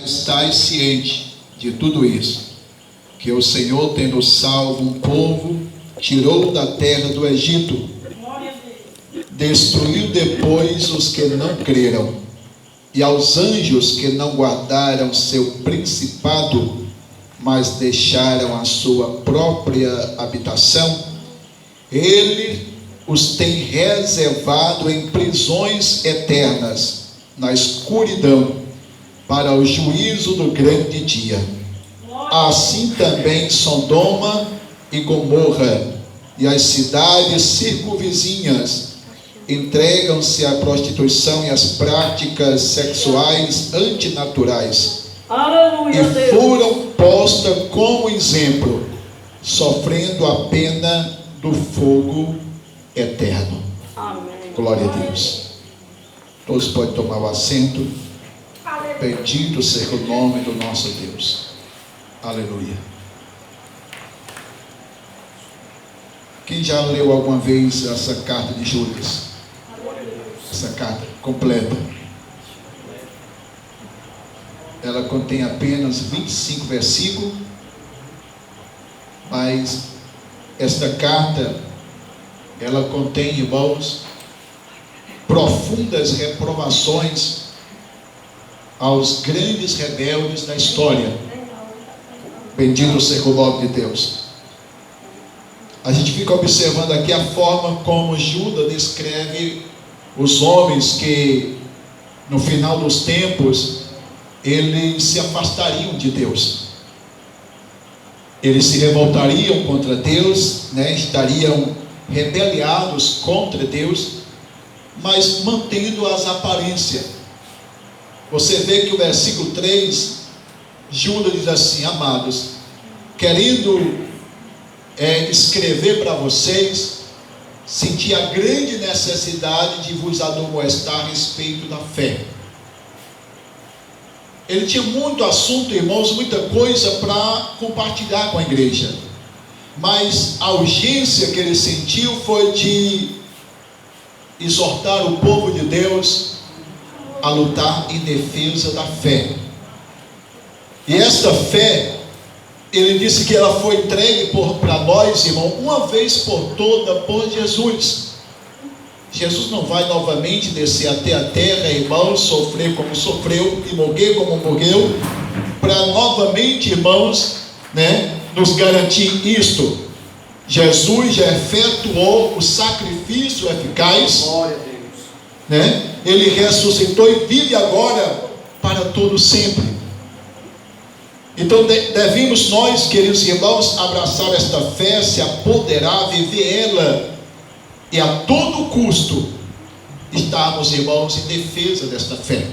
Estais ciente de tudo isso, que o Senhor, tendo salvo um povo, tirou da terra do Egito, destruiu depois os que não creram, e aos anjos que não guardaram seu principado, mas deixaram a sua própria habitação, ele os tem reservado em prisões eternas, na escuridão, para o juízo do grande dia. Assim também Sodoma e Gomorra e as cidades circunvizinhas entregam-se à prostituição e às práticas sexuais antinaturais. Aleluia, e foram postas como exemplo, sofrendo a pena do fogo eterno. Amém. Glória a Deus. Todos podem tomar o assento. Bendito seja o nome do nosso Deus. Aleluia. Quem já leu alguma vez essa carta de Judas? Essa carta completa. Ela contém apenas 25 versículos, mas esta carta, ela contém, irmãos, profundas reprovações aos grandes rebeldes da história. Bendito seja o nome de Deus. A gente fica observando aqui a forma como Judas descreve os homens que no final dos tempos eles se afastariam de Deus, eles se revoltariam contra Deus, estariam rebeliados contra Deus, mas mantendo as aparências. Você vê que o versículo 3, Judas diz assim: amados, querendo escrever para vocês, senti a grande necessidade de vos admoestar a respeito da fé. Ele tinha muito assunto, irmãos, muita coisa para compartilhar com a igreja, mas a urgência que ele sentiu foi de exortar o povo de Deus a lutar em defesa da fé. E esta fé, ele disse que ela foi entregue para nós, irmão, uma vez por toda, por Jesus. Jesus não vai novamente descer até a terra, irmãos, sofrer como sofreu e morrer como morreu, para novamente, irmãos, nos garantir isto. Jesus já efetuou o sacrifício eficaz. Glória a Deus. Ele ressuscitou e vive agora para todo sempre. Então devemos nós, queridos irmãos, abraçar esta fé, se apoderar, viver ela, e a todo custo estarmos, irmãos, em defesa desta fé.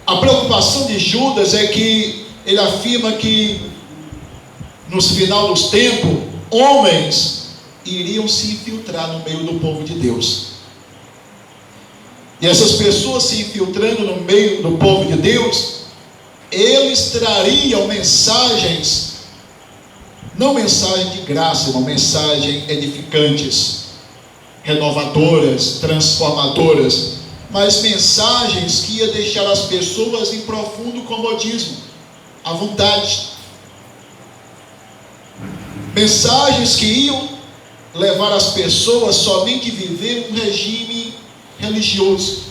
A preocupação de Judas é que ele afirma que no final dos tempos, homens iriam se infiltrar no meio do povo de Deus. E essas pessoas se infiltrando no meio do povo de Deus, eles trariam mensagens, não mensagens de graça, mas mensagens edificantes, renovadoras, transformadoras, mas mensagens que iam deixar as pessoas em profundo comodismo, à vontade. Mensagens que iam levar as pessoas somente a viver um regime religioso.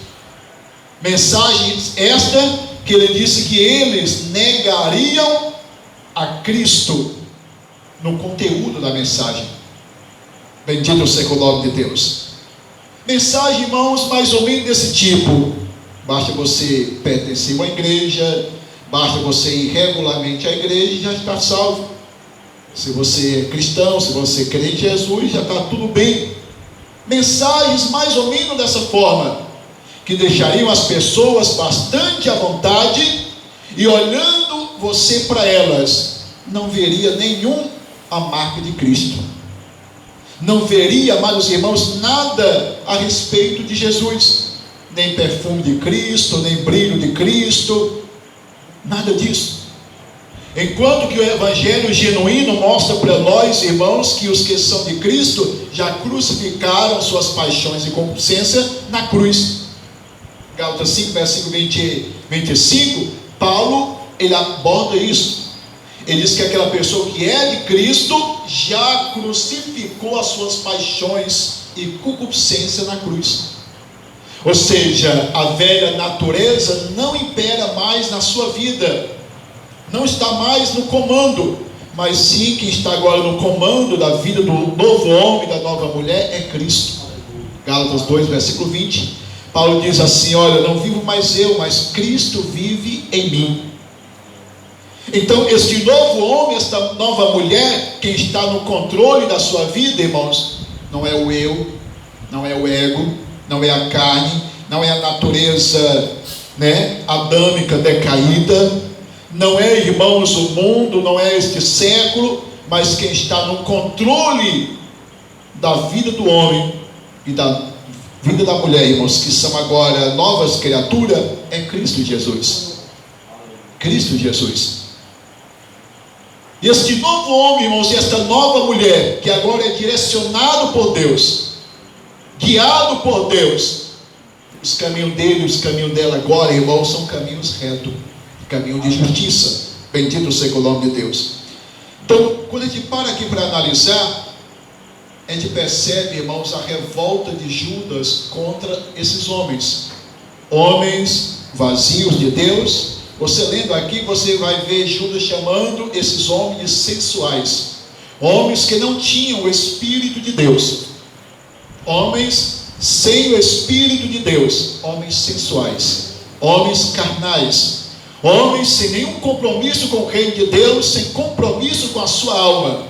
Mensagens esta que ele disse que eles negariam a Cristo no conteúdo da mensagem. Bendito seja o nome de Deus. Mensagem, irmãos, mais ou menos desse tipo: basta você pertencer a uma igreja, basta você ir regularmente à igreja e já está salvo. Se você é cristão, se você crê em Jesus, já está tudo bem. Mensagens mais ou menos dessa forma, que deixariam as pessoas bastante à vontade, e olhando você para elas, não veria a marca de Cristo, não veria, amados irmãos, nada a respeito de Jesus, nem perfume de Cristo, nem brilho de Cristo, nada disso. Enquanto que o evangelho genuíno mostra para nós, irmãos, que os que são de Cristo já crucificaram suas paixões e concupiscência na cruz. Gálatas 5, versículo 25, Paulo, ele aborda isso. Ele diz que aquela pessoa que é de Cristo já crucificou as suas paixões e concupiscência na cruz. Ou seja, a velha natureza não impera mais na sua vida, não está mais no comando, mas sim quem está agora no comando da vida do novo homem, da nova mulher, é Cristo. Gálatas 2, versículo 20, Paulo diz assim: olha, não vivo mais eu, mas Cristo vive em mim. Então este novo homem, esta nova mulher, quem está no controle da sua vida, irmãos, não é o eu, não é o ego, não é a carne, não é a natureza, adâmica decaída, não é, irmãos, o mundo, não é este século, mas quem está no controle da vida do homem e da vida da mulher, irmãos, que são agora novas criaturas, é Cristo Jesus. Cristo Jesus. E este novo homem, irmãos, e esta nova mulher, que agora é direcionado por Deus, guiado por Deus, os caminhos dele e os caminhos dela agora, irmãos, são caminhos retos, caminho de justiça. Bendito seja o nome de Deus. Então, quando a gente para aqui para analisar, a gente percebe, irmãos, a revolta de Judas contra esses homens vazios de Deus. Você lendo aqui, você vai ver Judas chamando esses homens de sensuais, homens que não tinham o Espírito de Deus, homens sem o Espírito de Deus, homens sensuais, homens carnais, homens sem nenhum compromisso com o reino de Deus, sem compromisso com a sua alma.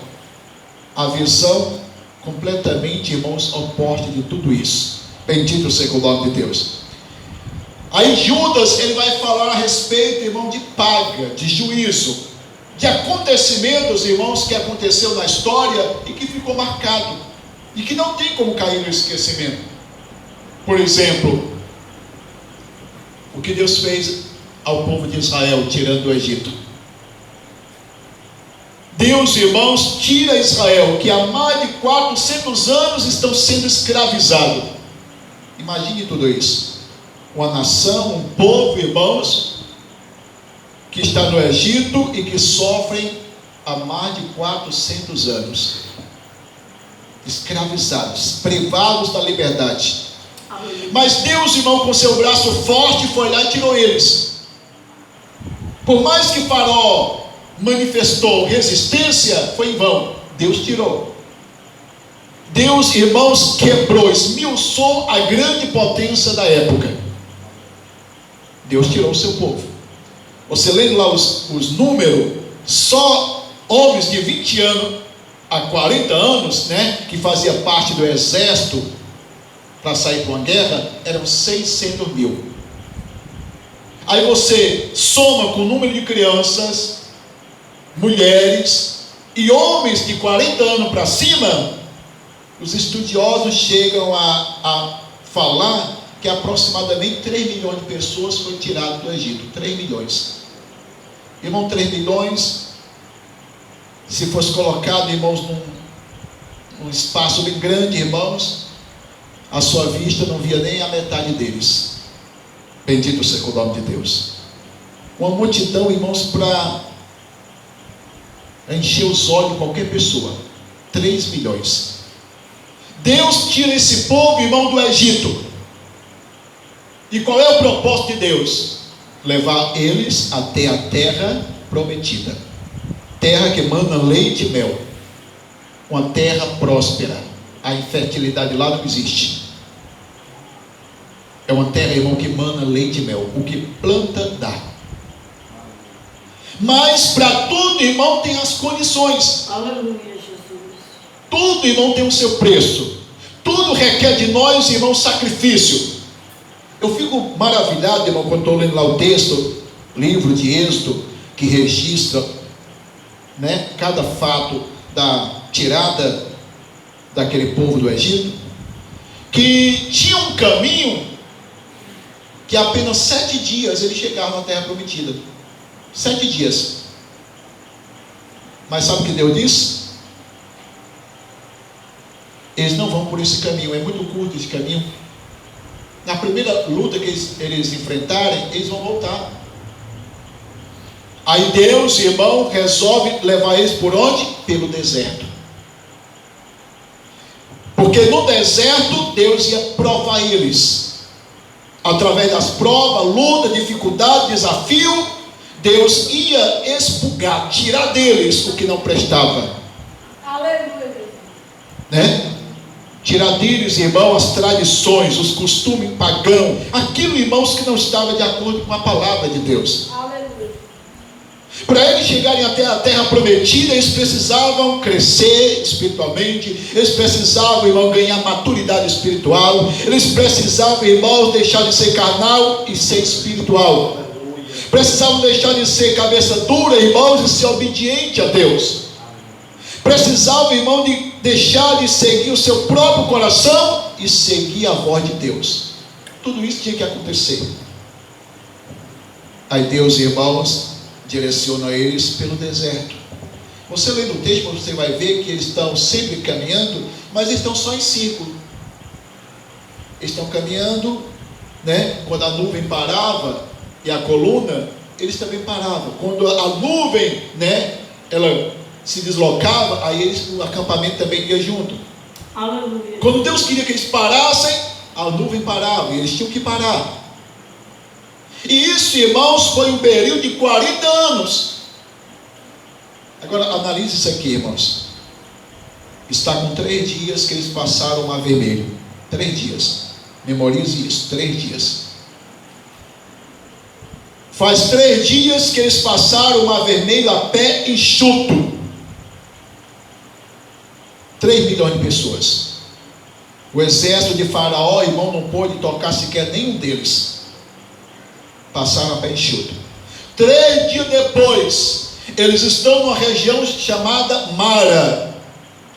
A visão completamente, irmãos, oposta de tudo isso. Bendito seja o nome de Deus. Aí Judas, ele vai falar a respeito, irmão, de paga, de juízo, de acontecimentos, irmãos, que aconteceu na história e que ficou marcado, e que não tem como cair no esquecimento. Por exemplo, o que Deus fez ao povo de Israel, tirando do Egito. Deus, irmãos, tira Israel, que há mais de 400 anos estão sendo escravizados. Imagine tudo isso. Uma nação, um povo, irmãos, que está no Egito e que sofrem há mais de 400 anos. Escravizados, privados da liberdade. Mas Deus, irmão, com seu braço forte, foi lá e tirou eles. Por mais que Faraó manifestou resistência, foi em vão. Deus tirou. Deus, irmãos, quebrou, esmiuçou a grande potência da época. Deus tirou o seu povo. Você lendo lá os números, só homens de 20 anos a 40 anos, que fazia parte do exército para sair para uma guerra, eram 600 mil. Aí você soma com o número de crianças, mulheres e homens de 40 anos para cima, os estudiosos chegam a falar que aproximadamente 3 milhões de pessoas foram tiradas do Egito. 3 milhões. Irmão, 3 milhões, se fosse colocado, irmãos, num espaço bem grande, irmãos, a sua vista não via nem a metade deles. Bendito seja o nome de Deus. Uma multidão, irmãos, para encher os olhos de qualquer pessoa. 3 milhões. Deus tira esse povo, irmão, do Egito. E qual é o propósito de Deus? Levar eles até a terra prometida. Terra que manda leite e mel. Uma terra próspera. A infertilidade lá não existe. É uma terra, irmão, que manda leite e mel. O que planta, dá. Mas para tudo, irmão, tem as condições. Aleluia, Jesus. Tudo, irmão, tem o seu preço. Tudo requer de nós, irmão, sacrifício. Eu fico maravilhado, irmão, quando estou lendo lá o texto, livro de Êxodo, que registra, cada fato da tirada daquele povo do Egito, que tinha um caminho que apenas 7 dias eles chegavam na terra prometida. 7 dias. Mas sabe o que Deus disse? Eles não vão por esse caminho, é muito curto esse caminho. Na primeira luta que eles enfrentarem, eles vão voltar. Aí Deus, irmão, resolve levar eles por onde? Pelo deserto. Porque no deserto Deus ia provar eles. Através das provas, luta, dificuldade, desafio, Deus ia expurgar, tirar deles o que não prestava. Aleluia. Né? Tirar deles, irmão, as tradições, os costumes pagãos, aquilo, irmãos, que não estava de acordo com a palavra de Deus. Aleluia. Para eles chegarem até a terra prometida, eles precisavam crescer espiritualmente, eles precisavam, irmão, ganhar maturidade espiritual, eles precisavam, irmãos, deixar de ser carnal e ser espiritual. Precisavam deixar de ser cabeça dura, irmãos, e ser obediente a Deus. Precisavam, irmão, de deixar de seguir o seu próprio coração e seguir a voz de Deus. Tudo isso tinha que acontecer. Aí Deus, irmãos, direciona eles pelo deserto. Você lê no texto, você vai ver que eles estão sempre caminhando, mas eles estão só em círculo. Eles estão caminhando, né? Quando a nuvem parava e a coluna, eles também paravam. Quando a nuvem, né, ela se deslocava, aí eles, o acampamento também ia junto. Aleluia. Quando Deus queria que eles parassem, a nuvem parava e eles tinham que parar. E isso, irmãos, foi um período de 40 anos. Agora analise isso aqui, irmãos. Está com 3 dias que eles passaram o Mar Vermelho. 3 dias. Memorize isso, 3 dias. Faz 3 dias que eles passaram o Mar Vermelho a pé enxuto. 3 milhões de pessoas. O exército de Faraó, irmão, não pôde tocar sequer nenhum deles. Passaram a pé enxuto. 3 dias depois, eles estão numa região chamada Mara.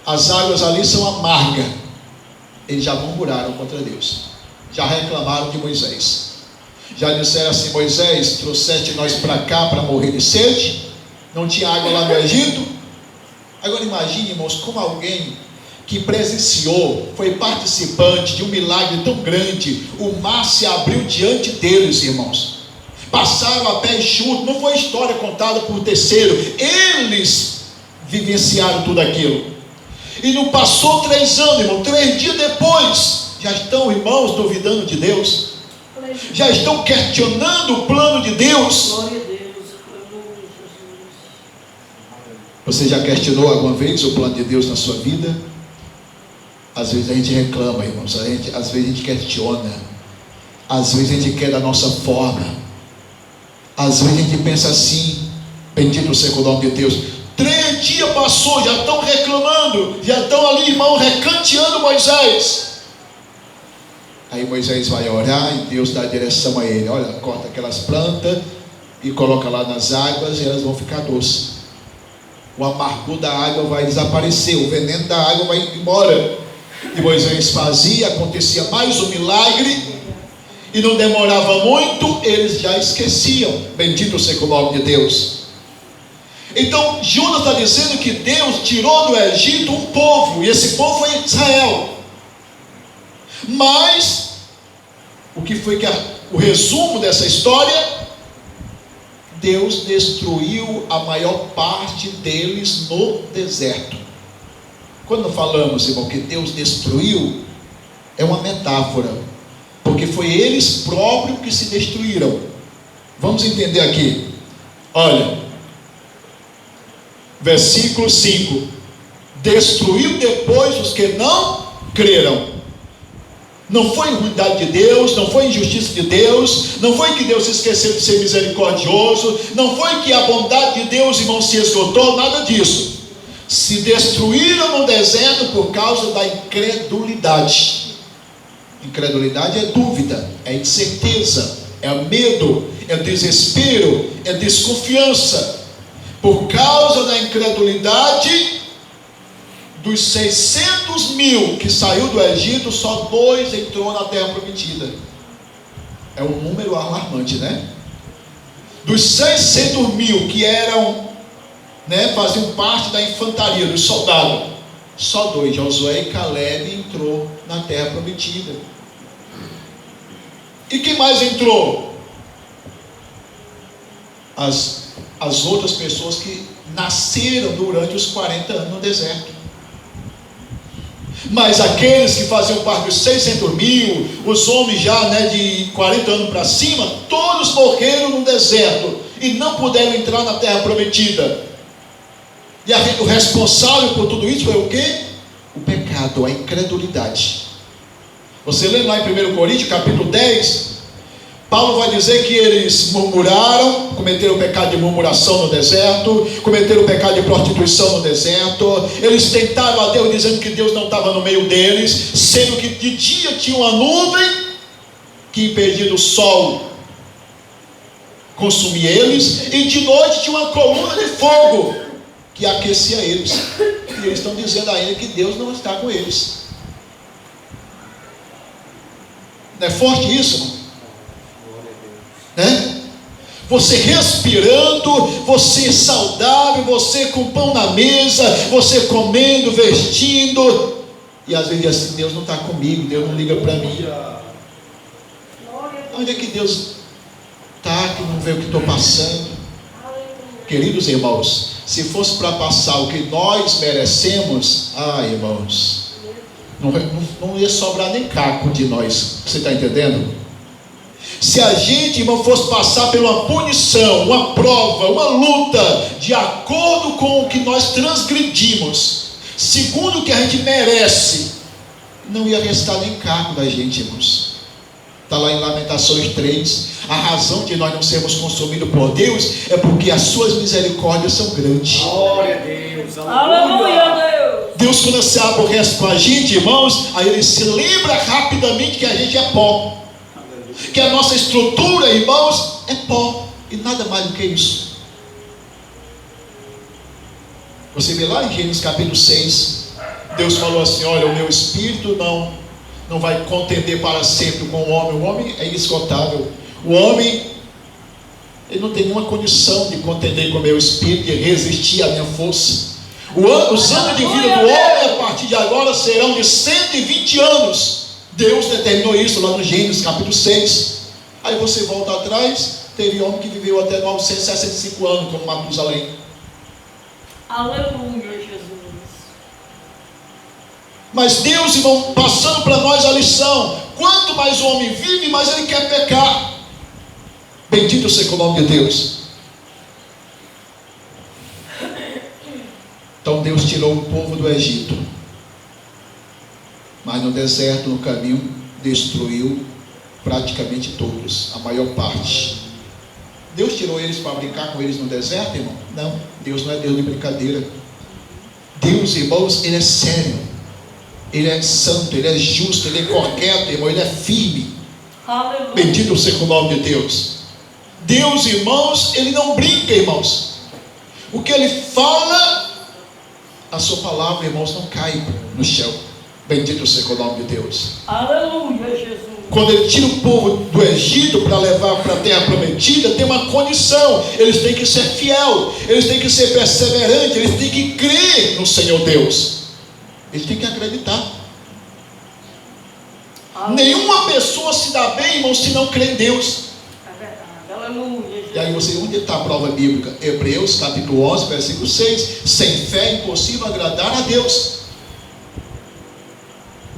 As águas ali são amargas. Eles já murmuraram contra Deus. Já reclamaram de Moisés. Já disseram assim: Moisés, trouxeste nós para cá para morrer de sede? Não tinha água lá no Egito? Agora imagine, irmãos, como alguém que presenciou, foi participante de um milagre tão grande, o mar se abriu diante deles, irmãos. Passaram a pé enxuto, não foi história contada por terceiro, eles vivenciaram tudo aquilo. E não passou 3 anos, irmão, 3 dias depois, já estão, irmãos, duvidando de Deus, já estão questionando o plano de Deus. Glória a Deus. Aleluia, Jesus. Você já questionou alguma vez o plano de Deus na sua vida? Às vezes a gente reclama, irmãos, às vezes a gente questiona, às vezes a gente quer da nossa forma, às vezes a gente pensa assim: bendito seja o nome de Deus. 3 dias passou, já estão reclamando, já estão ali, irmão, recanteando Moisés. Aí Moisés vai orar e Deus dá direção a ele: olha, corta aquelas plantas e coloca lá nas águas e elas vão ficar doces. O amargor da água vai desaparecer, o veneno da água vai embora. E Moisés fazia, acontecia mais um milagre, e não demorava muito, eles já esqueciam. Bendito seja o nome de Deus. Então Jonas está dizendo que Deus tirou do Egito um povo, e esse povo foi Israel. Mas o que foi o resumo dessa história? Deus destruiu a maior parte deles no deserto. Quando falamos, irmão, que Deus destruiu, é uma metáfora, porque foi eles próprios que se destruíram. Vamos entender aqui. Olha, versículo 5: destruiu depois os que não creram. Não foi ruindade de Deus, não foi injustiça de Deus, não foi que Deus esqueceu de ser misericordioso, não foi que a bondade de Deus, irmão, se esgotou, nada disso. Se destruíram no deserto por causa da incredulidade. Incredulidade é dúvida, é incerteza, é medo, é desespero, é desconfiança. Por causa da incredulidade, dos 600 mil que saiu do Egito, só 2 entrou na terra prometida. É um número alarmante, né? Dos 600 mil que eram, né, faziam parte da infantaria, dos soldados, só 2, Josué e Caleb, entrou na terra prometida. E quem mais entrou? As outras pessoas que nasceram durante os 40 anos no deserto. Mas aqueles que faziam parte dos 600 mil, os homens já de 40 anos para cima, todos morreram no deserto e não puderam entrar na terra prometida. E o responsável por tudo isso foi o quê? O pecado, a incredulidade. Você lê lá em 1 Coríntios capítulo 10, Paulo vai dizer que eles murmuraram, cometeram o pecado de murmuração no deserto, cometeram o pecado de prostituição no deserto. Eles tentaram a Deus dizendo que Deus não estava no meio deles, sendo que de dia tinha uma nuvem que impedia o sol consumir eles, e de noite tinha uma coluna de fogo que aquecia eles. E eles estão dizendo a ele que Deus não está com eles. Não é forte isso, né? Você respirando, você saudável, você com pão na mesa, você comendo, vestindo, e às vezes assim, Deus não está comigo, Deus não liga para mim. Onde é que Deus está, que não vê o que estou passando? Queridos irmãos, se fosse para passar o que nós merecemos, irmãos, não ia sobrar nem caco de nós. Você está entendendo? Se a gente, irmão, fosse passar por uma punição, uma prova, uma luta, de acordo com o que nós transgredimos, segundo o que a gente merece, não ia restar nem caco da gente, irmãos. Está lá em Lamentações 3, a razão de nós não sermos consumidos por Deus é porque as suas misericórdias são grandes. Glória a Deus, aleluia a Deus. Deus, quando se aborrece com a gente, irmãos, aí Ele se lembra rapidamente que a gente é pó, que a nossa estrutura, irmãos, é pó, e nada mais do que isso. Você vê lá em Gênesis capítulo 6, Deus falou assim: olha, o meu espírito não vai contender para sempre com o homem é inesgotável, o homem, ele não tem nenhuma condição de contender com o meu espírito, de resistir à minha força. Os anos de vida do homem a partir de agora serão de 120 anos, Deus determinou isso lá no Gênesis capítulo 6. Aí você volta atrás, teve homem que viveu até 965 anos, como Matusalém. Aleluia, Jesus. Mas Deus, irmão, passando para nós a lição: quanto mais o homem vive, mais ele quer pecar. Bendito seja o nome de Deus. Então Deus tirou o povo do Egito, mas no deserto, no caminho, destruiu praticamente todos, a maior parte. Deus tirou eles para brincar com eles no deserto, irmão? Não, Deus não é Deus de brincadeira. Deus, irmãos, Ele é sério, Ele é santo, Ele é justo, Ele é correto, irmão, Ele é firme. Aleluia. Bendito seja o nome de Deus. Deus, irmãos, Ele não brinca, irmãos. O que Ele fala, a sua palavra, irmãos, não cai no chão. Bendito seja o nome de Deus. Aleluia, Jesus. Quando Ele tira o povo do Egito para levar para a terra prometida, tem uma condição: eles têm que ser fiel, eles têm que ser perseverantes, eles têm que crer no Senhor Deus, eles têm que acreditar. Aleluia. Nenhuma pessoa se dá bem, irmão, se não crê em Deus. É verdade. Aleluia, Jesus. E aí você, onde está a prova bíblica? Hebreus capítulo 11, versículo 6. Sem fé é impossível agradar a Deus.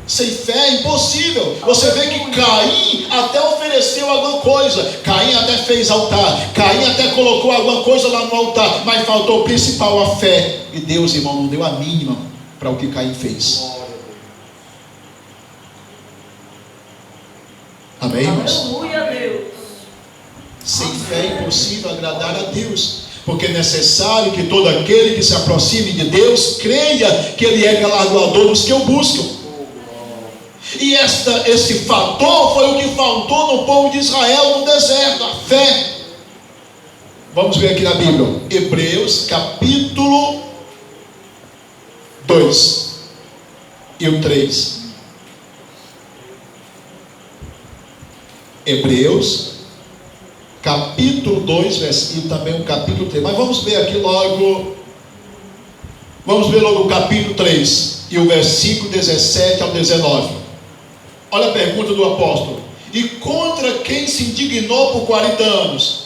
Sem fé é impossível. Você vê que Caim até ofereceu alguma coisa, Caim até fez altar, Caim até colocou alguma coisa lá no altar, mas faltou o principal, a fé. E Deus, irmão, não deu a mínima para o que Caim fez. Amém, irmãos? Aleluia, Deus. Sem fé é impossível agradar a Deus, porque é necessário que todo aquele que se aproxime de Deus creia que Ele é galardoador dos que o buscam. E esse fator foi o que faltou no povo de Israel no deserto, a fé. Vamos ver aqui na Bíblia, Hebreus capítulo 2 e o 3. Hebreus capítulo 2 e também o capítulo 3. Mas vamos ver aqui logo. Vamos ver logo o capítulo 3 e o versículo 17 ao 19. Olha a pergunta do apóstolo: E contra quem se indignou por 40 anos?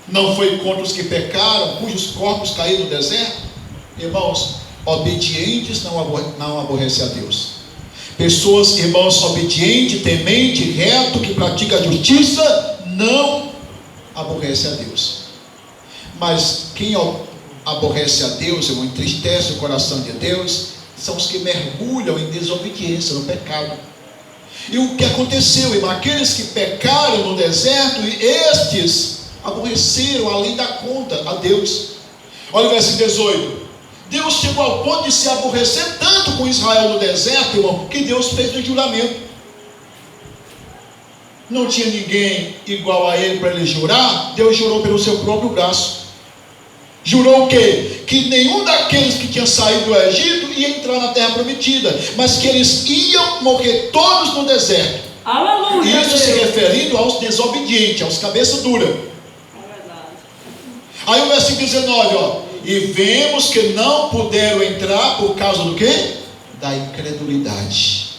Não foi contra os que pecaram, cujos corpos caíram no deserto? Irmãos, obedientes não aborrecem a Deus. Pessoas, irmãos, obediente, temente, reto, que pratica a justiça, não aborrece a Deus. Mas quem aborrece a Deus, irmão, entristece o coração de Deus, são os que mergulham em desobediência, no pecado. E o que aconteceu, irmão? Aqueles que pecaram no deserto, estes aborreceram além da conta a Deus. Olha o versículo 18. Deus chegou ao ponto de se aborrecer tanto com Israel no deserto, irmão, que Deus fez um juramento. Não tinha ninguém igual a ele para ele jurar. Deus jurou pelo seu próprio braço. Jurou o quê? Que nenhum daqueles que tinham saído do Egito ia entrar na terra prometida, mas que eles iam morrer todos no deserto. Aleluia. Isso se referindo aos desobedientes, aos cabeça dura. É verdade. Aí o versículo 19, ó. E vemos que não puderam entrar por causa do quê? Da incredulidade.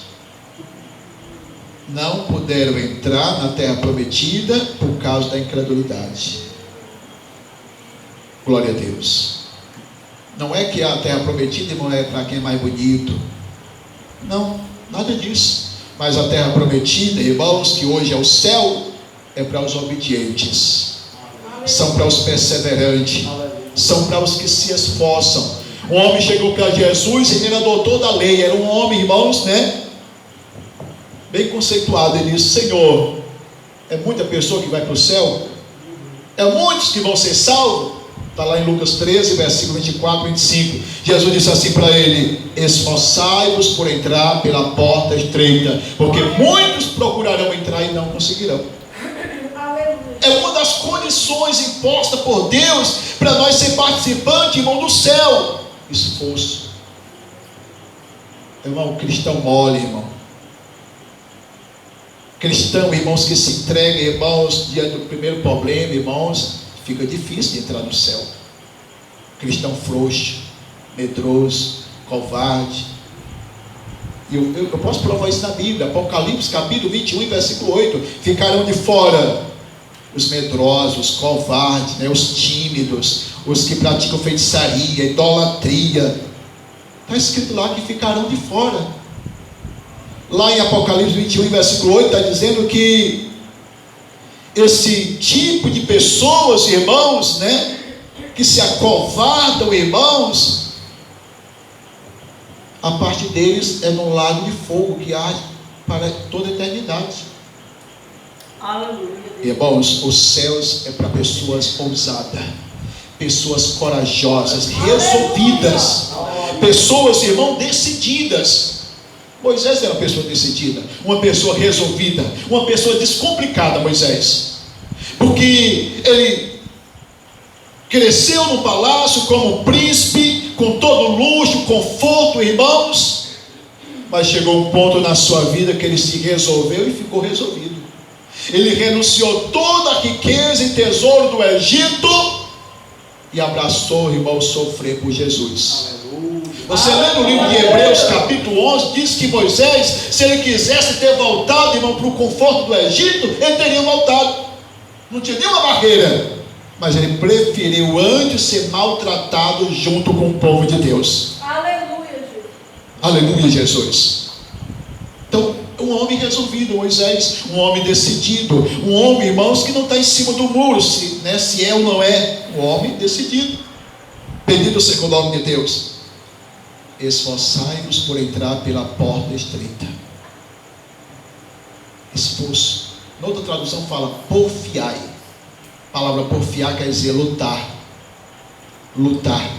Não puderam entrar na terra prometida por causa da incredulidade. Glória a Deus. Não é que a terra prometida, irmão, é para quem é mais bonito. Não, nada disso. Mas a terra prometida, irmãos, que hoje é o céu, é para os obedientes. São para os perseverantes. São para os que se esforçam. Um homem chegou para Jesus e ele era doutor da lei. Era um homem, irmãos, né? Bem conceituado. Ele disse: Senhor, é muita pessoa que vai para o céu? É muitos que vão ser salvos? Está lá em Lucas 13, versículo 24 e 25. Jesus disse assim para ele: esforçai-vos por entrar pela porta estreita, porque muitos procurarão entrar e não conseguirão. É uma das condições impostas por Deus para nós ser participantes, irmão, do céu. Esforço. Irmão, cristão mole, irmão. Cristão, irmãos, que se entrega, irmãos, diante do primeiro problema, irmãos, fica difícil de entrar no céu. Cristão frouxo, medroso, covarde. E eu posso provar isso na Bíblia. Apocalipse capítulo 21, versículo 8. Ficarão de fora os medrosos, os covardes, né, os tímidos, os que praticam feitiçaria, idolatria. Está escrito lá que ficarão de fora. Lá em Apocalipse 21, versículo 8, está dizendo que esse tipo de pessoas, irmãos, né, que se acovardam, irmãos, a parte deles é num lago de fogo que arde para toda a eternidade. Aleluia. Irmãos, os céus é para pessoas ousadas, pessoas corajosas, resolvidas, pessoas, irmão, decididas. Moisés era uma pessoa decidida, uma pessoa resolvida, uma pessoa descomplicada, Moisés, porque ele cresceu no palácio como príncipe, com todo luxo, conforto, irmãos, mas chegou um ponto na sua vida que ele se resolveu e ficou resolvido. Ele renunciou toda a riqueza e tesouro do Egito e abraçou, irmão, sofrer por Jesus. Você lê no livro de Hebreus capítulo 11, diz que Moisés, se ele quisesse ter voltado, irmão, para o conforto do Egito, ele teria voltado. Não tinha nenhuma barreira. Mas ele preferiu antes ser maltratado junto com o povo de Deus. Aleluia, Jesus. Aleluia, Jesus. Então, um homem resolvido, Moisés, um homem decidido, um homem, irmãos, que não está em cima do muro, se é ou não é, um homem decidido. Bendito seja o nome de Deus. Esforçai-vos por entrar pela porta estreita. Esforço. Noutra tradução fala porfiai. A palavra porfiar quer dizer lutar. Lutar.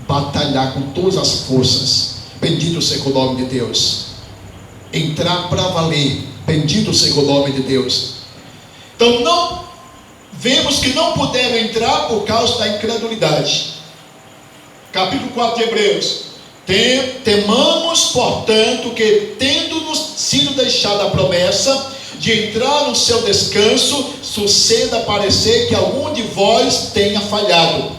Batalhar com todas as forças. Bendito seja o nome de Deus. Entrar para valer. Bendito seja o nome de Deus. Então vemos que não puderam entrar por causa da incredulidade. Capítulo 4 de Hebreus. Temamos, portanto, que tendo-nos sido deixada a promessa de entrar no seu descanso, suceda parecer que algum de vós tenha falhado,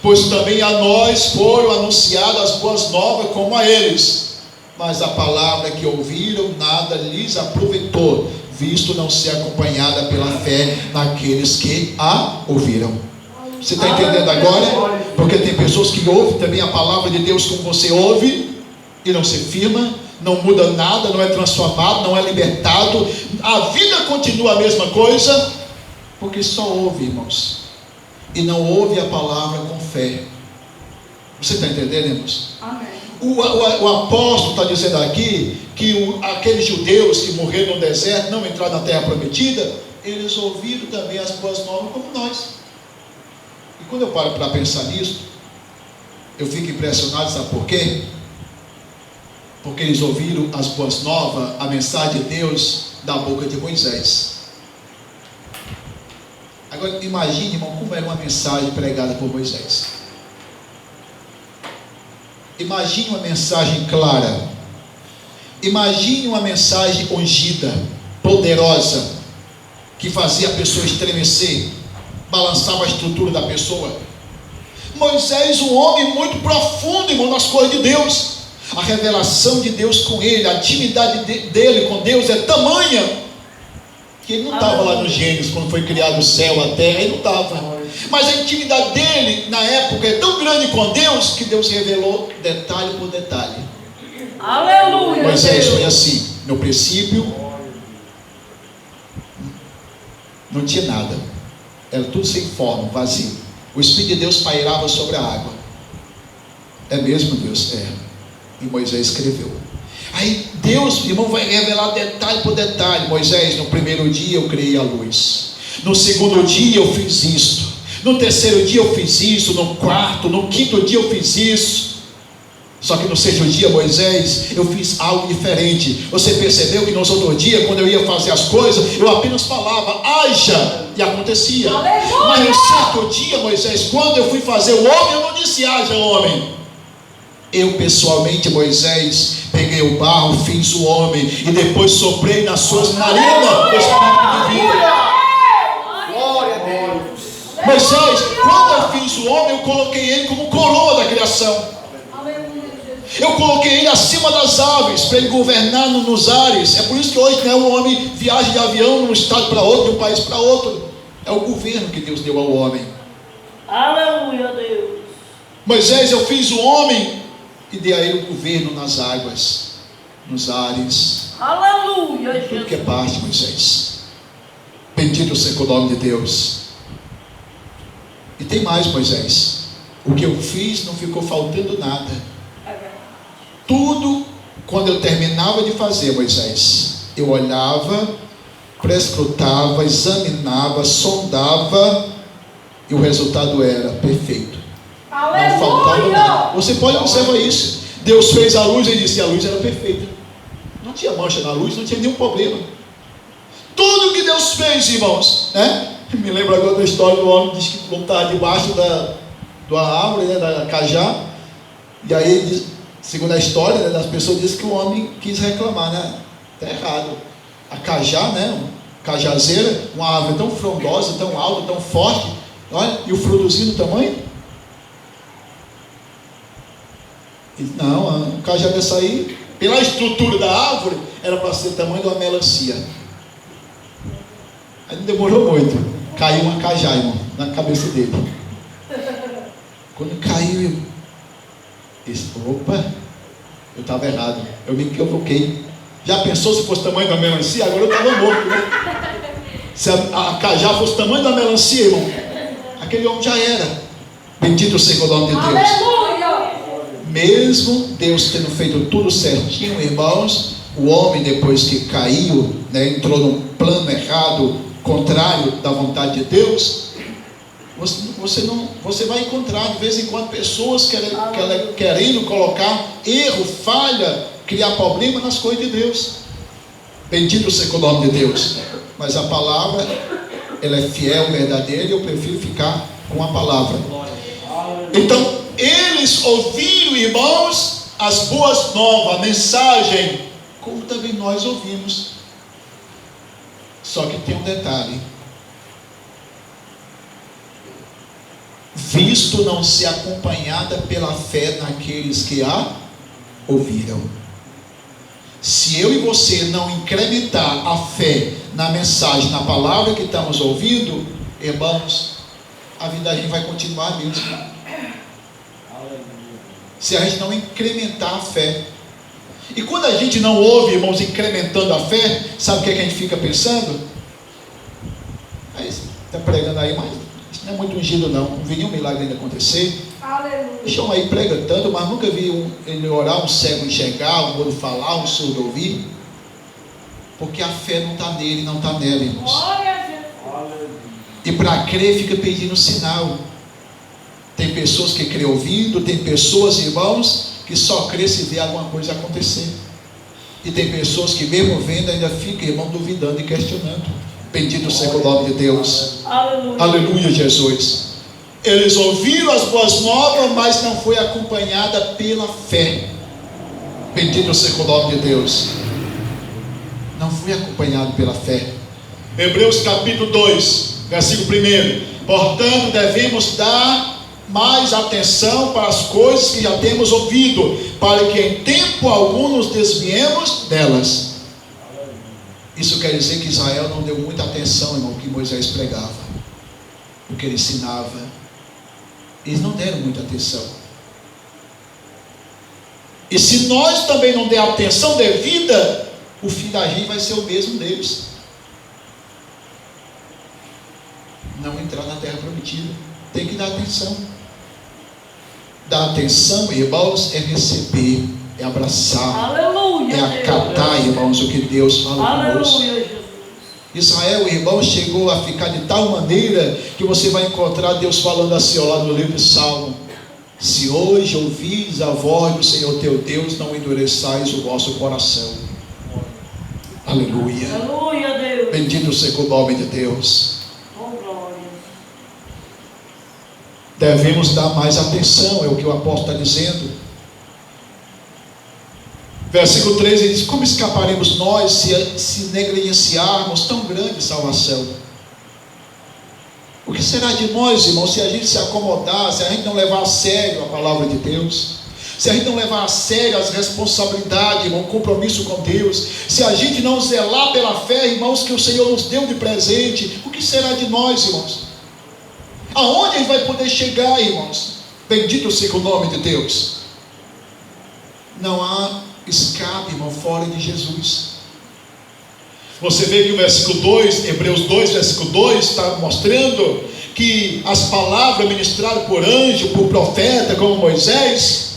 pois também a nós foram anunciadas as boas novas como a eles. mas a palavra que ouviram nada lhes aproveitou, visto não ser acompanhada pela fé naqueles que a ouviram. Você está entendendo agora? Porque tem pessoas que ouvem também a palavra de Deus como você ouve e não se firma, não muda nada, não é transformado, não é libertado, a vida continua a mesma coisa, porque só ouve, irmãos, e não ouve a palavra com fé. Você está entendendo, irmãos? Amém. O apóstolo está dizendo aqui que aqueles judeus que morreram no deserto, não entraram na terra prometida, eles ouviram também as boas novas como nós. E quando eu paro para pensar nisso, eu fico impressionado, sabe por quê? Porque eles ouviram as boas novas, a mensagem de Deus da boca de Moisés. Agora imagine, irmão, como era uma mensagem pregada por Moisés. Imagine uma mensagem clara. Imagine uma mensagem ungida, poderosa, que fazia a pessoa estremecer, balançava a estrutura da pessoa. Moisés, um homem muito profundo, irmão, nas coisas de Deus. A revelação de Deus com ele, a intimidade dele com Deus é tamanha que ele não estava lá no Gênesis, quando foi criado o céu, a terra, ele não estava. Mas a intimidade dele, na época, é tão grande com Deus, que Deus revelou detalhe por detalhe. Aleluia. Moisés foi assim, no princípio, não tinha nada, era tudo sem forma, vazio. O Espírito de Deus pairava sobre a água. É mesmo, Deus? É. E Moisés escreveu. Aí Deus, irmão, vai revelar detalhe por detalhe. Moisés, no primeiro dia eu criei a luz, no segundo dia eu fiz isto, no terceiro dia eu fiz isso, no quarto, no quinto dia eu fiz isso. Só que no sexto dia, Moisés, eu fiz algo diferente. Você percebeu que nos outros dias, quando eu ia fazer as coisas, eu apenas falava, haja, e acontecia. Aleluia! Mas no sexto dia, Moisés, quando eu fui fazer o homem, eu não disse haja, homem. Eu pessoalmente, Moisés, peguei o barro, fiz o homem, e depois soprei nas suas narinas o Espírito de vida. Glória a Deus. Moisés, quando eu fiz o homem, eu coloquei ele como coroa da criação. Eu coloquei ele acima das aves, para ele governar nos ares. É por isso que hoje, né, o homem viaja de avião de um estado para outro, de um país para outro. É o governo que Deus deu ao homem. Aleluia, Deus. Moisés, eu fiz o homem e dei a ele o governo nas águas, nos ares. Aleluia, Tudo Jesus. que é parte, Moisés. Bendito seja o nome de Deus. E tem mais, Moisés. O que eu fiz não ficou faltando nada. É verdade. Tudo, quando eu terminava de fazer, Moisés, eu olhava, prescrutava, examinava, sondava, e o resultado era perfeito. Não faltava nada. Você pode observar isso. Deus fez a luz e disse que a luz era perfeita. Não tinha mancha na luz, não tinha nenhum problema. Tudo que Deus fez, irmãos, né? Me lembro agora da história do homem que diz que estava debaixo da árvore, né, da cajá. E aí, segundo a história, né, das pessoas, diz que o homem quis reclamar, né? Está errado. A cajá, né? Cajazeira, uma árvore tão frondosa, tão alta, tão forte, olha, e o frutozinho do tamanho. E não, o cajá dessa aí, pela estrutura da árvore, era para ser o tamanho de uma melancia. Aí não demorou muito. Caiu uma cajá, irmão, na cabeça dele. Quando caiu, eu disse, opa, eu estava errado, eu me equivoquei. Já pensou se fosse o tamanho da melancia? Agora eu estava morto, né? Se a cajá fosse o tamanho da melancia, irmão, aquele homem já era. Bendito seja o nome de Deus. Aleluia. Mesmo Deus tendo feito tudo certinho, irmãos, o homem, depois que caiu, né, entrou num plano errado, contrário da vontade de Deus, você vai encontrar de vez em quando pessoas querendo colocar erro, falha, criar problema nas coisas de Deus. Bendito seja o nome de Deus. Mas a palavra, ela é fiel, verdadeira, e eu prefiro ficar com a palavra. Então, eles ouviram, irmãos, as boas novas, a mensagem, como também nós ouvimos. Só que tem um detalhe: visto não ser acompanhada pela fé naqueles que a ouviram. Se eu e você não incrementar a fé na mensagem, na palavra que estamos ouvindo, irmãos, a vida da gente vai continuar mesmo. Se a gente não incrementar a fé. E quando a gente não ouve, irmãos, incrementando a fé, sabe o que a gente fica pensando? Aí está pregando aí, mas isso não é muito ungido não vi nenhum milagre ainda acontecer. Aleluia. Deixa aí prega tanto, mas nunca vi ele orar, um cego enxergar, um mudo falar, um surdo ouvir. Porque a fé não está nele, não está nela, irmãos. Glória a Deus. E para crer fica pedindo sinal. Tem pessoas que crê ouvindo, tem pessoas, irmãos, que só crê se vê alguma coisa acontecer. E tem pessoas que mesmo vendo ainda ficam, irmão, duvidando e questionando. Bendito seja o nome de Deus. Aleluia. Aleluia, Jesus. Eles ouviram as boas novas, mas não foi acompanhada pela fé. Bendito seja o nome de Deus. Não foi acompanhado pela fé. Hebreus capítulo 2, versículo 1. Portanto, devemos dar mais atenção para as coisas que já temos ouvido, para que em tempo algum nos desviemos delas. Isso quer dizer que Israel não deu muita atenção, irmão, ao que Moisés pregava, o que ele ensinava. Eles não deram muita atenção. E se nós também não der atenção devida, o fim da gente vai ser o mesmo deles. Não entrar na terra prometida. Tem que dar atenção. Dar atenção, irmãos, é receber, é abraçar, Aleluia. é acatar, irmãos, o que Deus fala conosco. Aleluia, Jesus. Israel, irmão, chegou a ficar de tal maneira que você vai encontrar Deus falando assim, ó, lá no livro de Salmo: se hoje ouvis a voz do Senhor teu Deus, não endureçais o vosso coração. Aleluia. Aleluia, Deus. Bendito seja o nome de Deus. Oh, glória. Devemos dar mais atenção, é o que o apóstolo está dizendo. Versículo 13, ele diz: como escaparemos nós se negligenciarmos tão grande salvação? O que será de nós, irmão, se a gente se acomodar, se a gente não levar a sério a palavra de Deus, se a gente não levar a sério as responsabilidades, irmão, o compromisso com Deus, se a gente não zelar pela fé, irmãos, que o Senhor nos deu de presente, o que será de nós, irmãos? Aonde ele vai poder chegar, irmãos? Bendito seja o nome de Deus. Não há escape, irmão, fora de Jesus. Você vê que o versículo 2, Hebreus 2, versículo 2, está mostrando que as palavras ministradas por anjo, por profeta, como Moisés,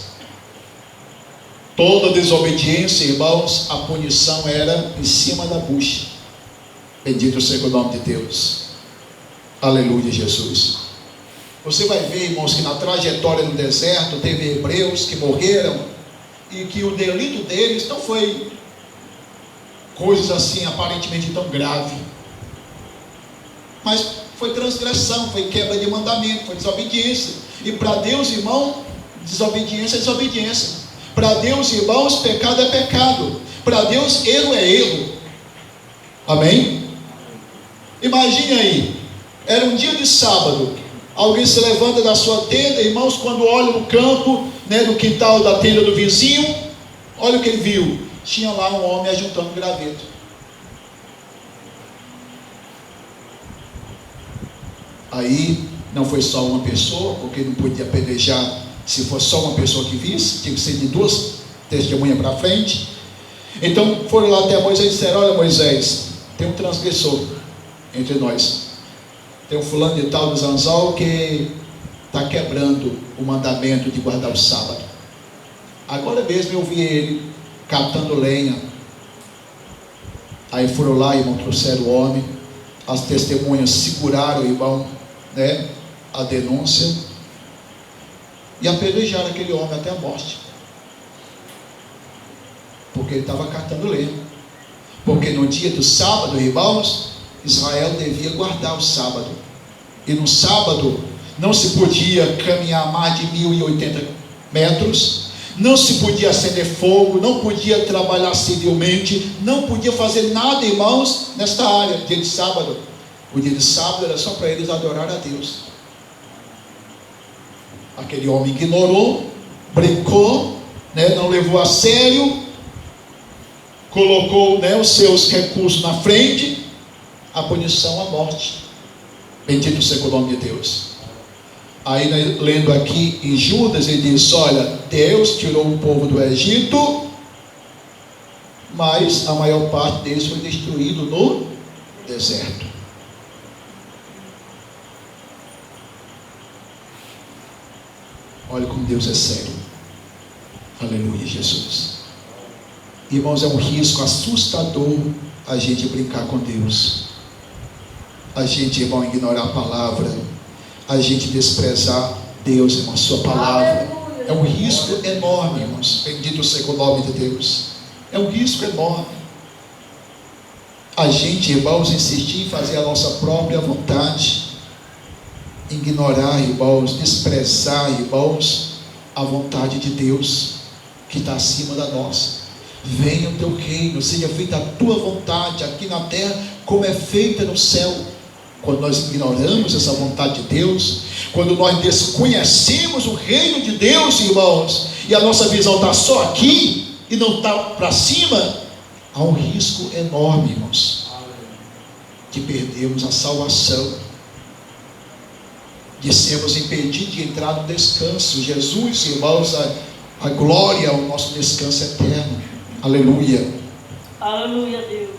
toda desobediência, irmãos, a punição era em cima da bucha. Bendito seja o nome de Deus. Aleluia, Jesus. Você vai ver, irmãos, que na trajetória no deserto teve hebreus que morreram e que o delito deles não foi coisas assim aparentemente tão grave, mas foi transgressão, foi quebra de mandamento, foi desobediência. E para Deus, irmão, desobediência é desobediência. Para Deus, irmãos, pecado é pecado. Para Deus, erro é erro. Amém? Imagine aí, era um dia de sábado, alguém se levanta da sua tenda, irmãos, quando olha no campo, no quintal da tenda do vizinho, olha o que ele viu: tinha lá um homem ajuntando graveto. Aí não foi só uma pessoa, porque não podia apedrejar se fosse só uma pessoa que visse, tinha que ser de duas testemunhas para frente. Então foram lá até Moisés e disseram: olha, Moisés, tem um transgressor entre nós, tem um fulano de tal do Zanzal que está quebrando o mandamento de guardar o sábado. Agora mesmo eu vi ele catando lenha. Aí foram lá, irmão, trouxeram o homem. As testemunhas seguraram, irmão, a denúncia, e apedrejaram aquele homem até a morte, porque ele estava catando lenha. Porque no dia do sábado, irmãos, Israel devia guardar o sábado, e no sábado não se podia caminhar mais de 1080 metros, não se podia acender fogo, não podia trabalhar civilmente, não podia fazer nada, irmãos, nesta área, dia de sábado. O dia de sábado era só para eles adorar a Deus. Aquele homem ignorou, brincou, não levou a sério, colocou, né, os seus recursos na frente, a punição, a morte. Bendito seja o nome de Deus. Aí, lendo aqui em Judas, ele diz: olha, Deus tirou o povo do Egito, mas a maior parte deles foi destruído no deserto. Olha como Deus é sério. Aleluia, Jesus. Irmãos, é um risco assustador a gente brincar com Deus. A gente, irmão, ignorar a palavra, a gente desprezar Deus, irmão, a sua palavra. É um risco enorme, irmãos. Bendito seja o nome de Deus. É um risco enorme. A gente, irmãos, insistir em fazer a nossa própria vontade, ignorar, irmãos, desprezar, irmãos, a vontade de Deus, que está acima da nossa. Venha o teu reino, seja feita a tua vontade aqui na terra, como é feita no céu. Quando nós ignoramos essa vontade de Deus, quando nós desconhecemos o reino de Deus, irmãos, e a nossa visão está só aqui e não está para cima, há um risco enorme, irmãos, de perdermos a salvação, de sermos impedidos de entrar no descanso. Jesus, irmãos, a glória, o nosso descanso eterno. Aleluia. Aleluia, Deus.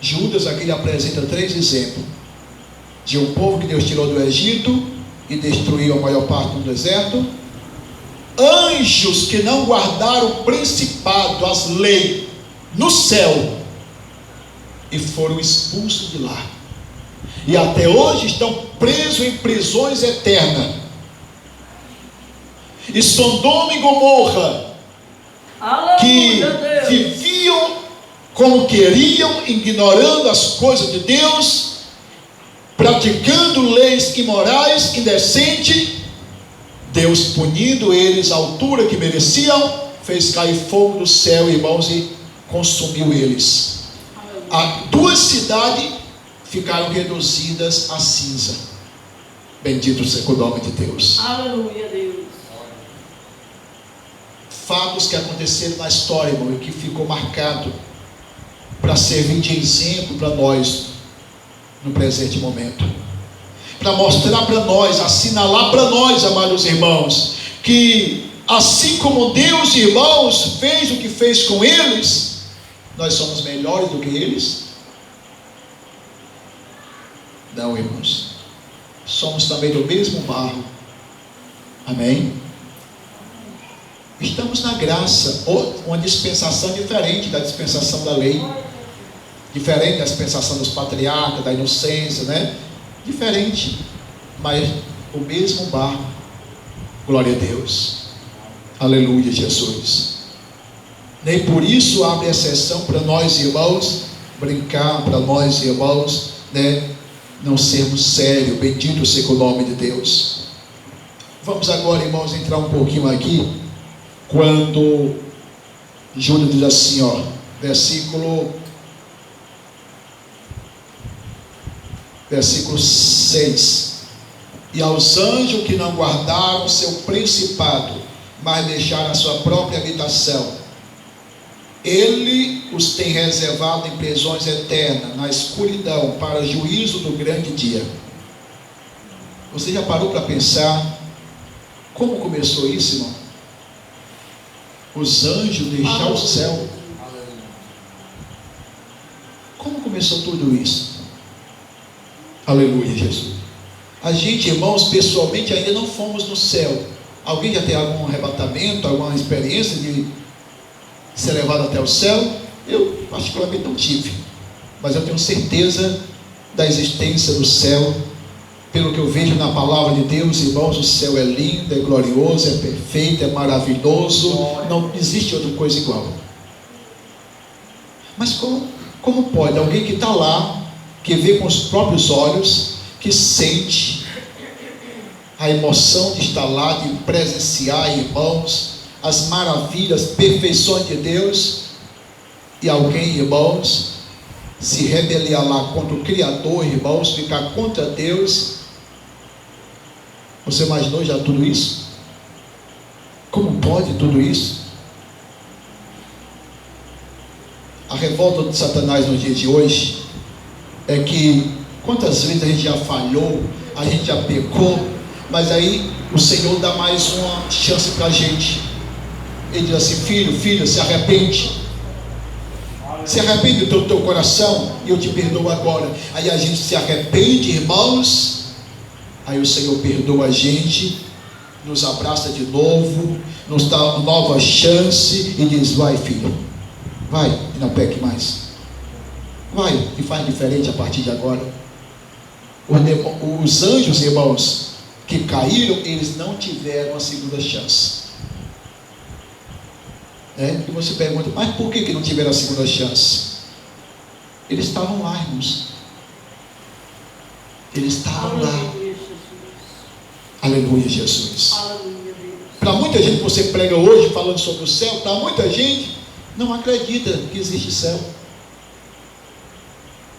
Judas aqui ele apresenta 3 exemplos de um povo que Deus tirou do Egito e destruiu a maior parte do deserto, anjos que não guardaram o principado, as leis no céu e foram expulsos de lá, e até hoje estão presos em prisões eternas. E Sodoma e Gomorra, que viviam como queriam, ignorando as coisas de Deus, praticando leis imorais, indecentes, Deus, punindo eles à altura que mereciam, fez cair fogo do céu, irmãos, e consumiu eles. As 2 cidades ficaram reduzidas a cinza. Bendito seja o nome de Deus. Aleluia, Deus. Fatos que aconteceram na história, irmão, e que ficou marcado para servir de exemplo para nós no presente momento, para mostrar para nós, assinalar para nós, amados irmãos, que assim como Deus, irmãos, fez o que fez com eles, nós somos melhores do que eles? Não, irmãos, somos também do mesmo barro. Amém? Estamos na graça, uma dispensação diferente da dispensação da lei, diferente da dispensação dos patriarcas, da inocência, né? Diferente, mas o mesmo barco. Glória a Deus. Aleluia, Jesus. Nem por isso abre exceção para nós, irmãos, brincar, para nós, irmãos, né, não sermos sérios. Bendito seja o nome de Deus. Vamos agora, irmãos, entrar um pouquinho aqui, quando Judas diz assim, ó, versículo 6: e aos anjos que não guardaram seu principado, mas deixaram a sua própria habitação, ele os tem reservado em prisões eternas, na escuridão, para juízo do grande dia. Você já parou para pensar como começou isso, irmão? Os anjos deixar o céu. Como começou tudo isso? Aleluia, Jesus. A gente, irmãos, pessoalmente ainda não fomos no céu. Alguém já tem algum arrebatamento, alguma experiência de ser levado até o céu? Eu particularmente não tive, mas eu tenho certeza da existência do céu. Pelo que eu vejo na palavra de Deus, irmãos, o céu é lindo, é glorioso, é perfeito, é maravilhoso. Não existe outra coisa igual. Mas como pode alguém que está lá, que vê com os próprios olhos, que sente a emoção de estar lá, de presenciar, irmãos, as maravilhas, perfeições de Deus, e alguém, irmãos, se rebeliar lá contra o Criador, irmãos, ficar contra Deus? Você imaginou já tudo isso? Como pode tudo isso? A revolta de Satanás no dia de hoje é que quantas vezes a gente já falhou, a gente já pecou, mas aí o Senhor dá mais uma chance para a gente. Ele diz assim: filho, filha, se arrepende. Se arrepende do teu coração e eu te perdoo agora. Aí a gente se arrepende, irmãos. Aí o Senhor perdoa a gente, nos abraça de novo, nos dá uma nova chance e diz: vai, filho, vai e não peque mais. Vai e faz diferente a partir de agora. Os anjos, irmãos, que caíram, eles não tiveram a segunda chance. E você pergunta: mas por que não tiveram a segunda chance? Eles estavam lá, irmãos. Eles estavam lá. Aleluia, Jesus. Para muita gente que você prega hoje falando sobre o céu, para muita gente não acredita que existe céu.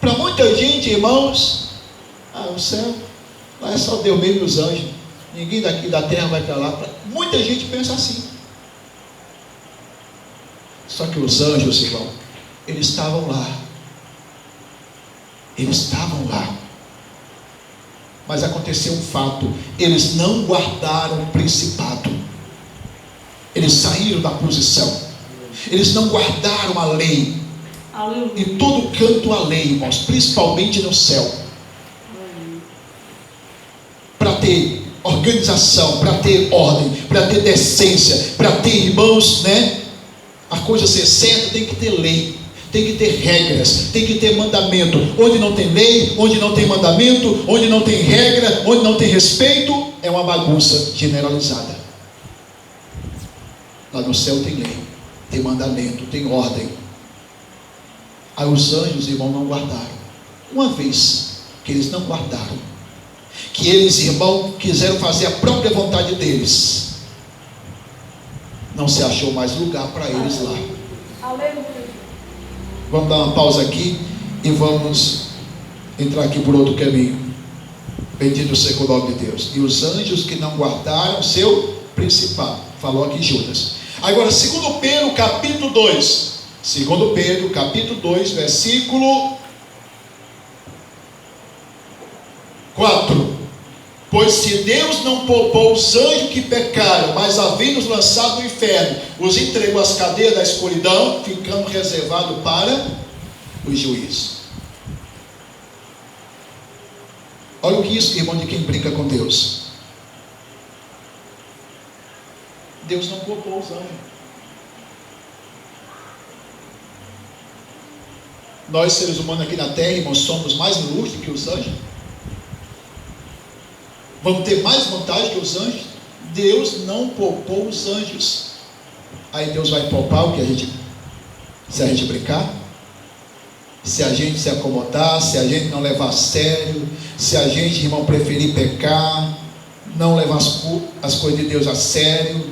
Para muita gente, irmãos, o céu lá é só Deus mesmo e os anjos. Ninguém daqui da terra vai para lá. Muita gente pensa assim. Só que os anjos, irmão, eles estavam lá. Eles estavam lá. Mas aconteceu um fato: eles não guardaram o principado. Eles saíram da posição. Eles não guardaram a lei. Em todo canto a lei, irmãos, principalmente no céu. Para ter organização, para ter ordem, para ter decência, para ter, irmãos, a coisa ser certa, tem que ter lei, tem que ter regras, tem que ter mandamento. Onde não tem lei, onde não tem mandamento, onde não tem regra, onde não tem respeito, é uma bagunça generalizada. Lá no céu tem lei, tem mandamento, tem ordem. Aí os anjos, irmão, não guardaram. Uma vez que eles não guardaram, que eles, irmão, quiseram fazer a própria vontade deles, não se achou mais lugar para eles lá. Vamos dar uma pausa aqui e vamos entrar aqui por outro caminho. Bendito seja o nome de Deus. E os anjos que não guardaram seu principado. Falou aqui Judas. Agora, 2 Pedro capítulo 2. 2 Pedro capítulo 2, versículo 4. Pois se Deus não poupou os anjos que pecaram, mas havendo-os lançado no inferno, os entregou às cadeias da escuridão, ficando reservado para o juízo. Olha o que isso, irmão, de quem brinca com Deus. Deus não poupou os anjos. Nós, seres humanos aqui na terra, irmãos, somos mais ilustres que os anjos. Vamos ter mais vantagem que os anjos. Deus não poupou os anjos. Aí Deus vai poupar o que se a gente brincar, se a gente se acomodar, se a gente não levar a sério, se a gente, irmão, preferir pecar, não levar as coisas de Deus a sério.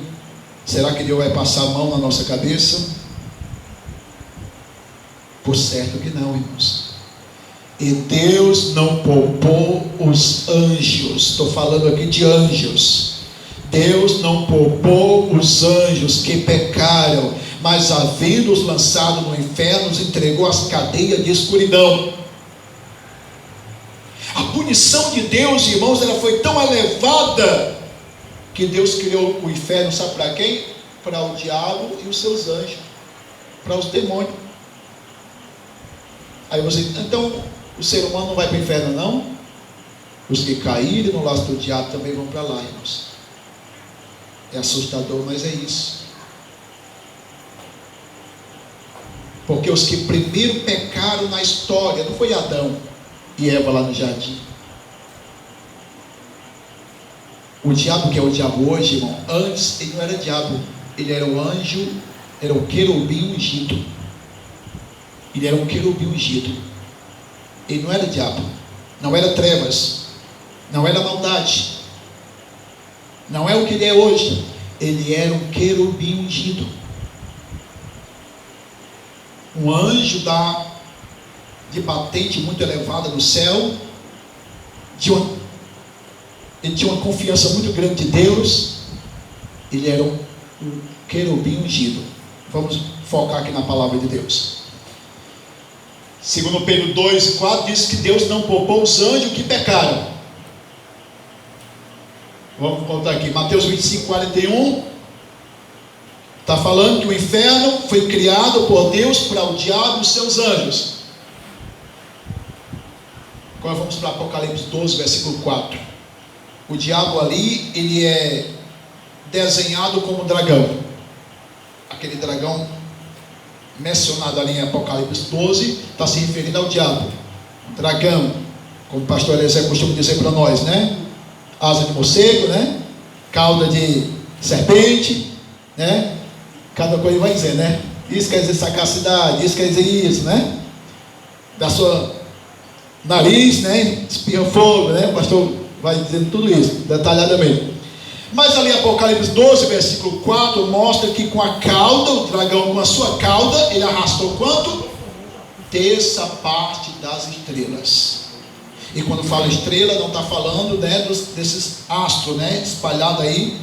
Será que Deus vai passar a mão na nossa cabeça? Por certo que não, irmãos. E Deus não poupou os anjos. Estou falando aqui de anjos. Deus não poupou os anjos que pecaram, mas havendo-os lançado no inferno, os entregou às cadeias de escuridão. A punição de Deus, irmãos, ela foi tão elevada que Deus criou o inferno, sabe para quem? Para o diabo e os seus anjos, para os demônios. Aí você, então o ser humano não vai para o inferno, não? Os que caírem no laço do diabo também vão para lá, irmãos. É assustador, mas é isso. Porque os que primeiro pecaram na história, não foi Adão e Eva lá no jardim. O diabo, que é o diabo hoje, irmão, antes ele não era diabo, ele era o anjo, era o querubim ungido. Ele era um querubim ungido. Ele não era diabo, não era trevas, não era maldade, não é o que ele é hoje. Ele era um querubim ungido, um anjo de patente muito elevada no céu. Ele tinha uma confiança muito grande de Deus. Ele era um querubim ungido. Vamos focar aqui na palavra de Deus. Segundo Pedro 2:4 diz que Deus não poupou os anjos que pecaram. Vamos voltar aqui, Mateus 25:41 está falando que o inferno foi criado por Deus para o diabo e os seus anjos. Agora vamos para Apocalipse 12, versículo 4. O diabo ali, ele é desenhado como dragão. Aquele dragão mencionado ali em Apocalipse 12 está se referindo ao diabo. Dragão, como o pastor Eliezer costuma dizer para nós, né? Asa de morcego, né? Cauda de serpente, né? Cada coisa vai dizer, né? Isso quer dizer sagacidade, isso quer dizer isso, né? Da sua nariz, né? Espirra fogo, né? O pastor vai dizendo tudo isso, detalhadamente. Mas ali Apocalipse 12, versículo 4, mostra que com a cauda, o dragão com a sua cauda, ele arrastou quanto? Terça parte das estrelas. E quando fala estrela, não está falando, né, desses astros, né, espalhados aí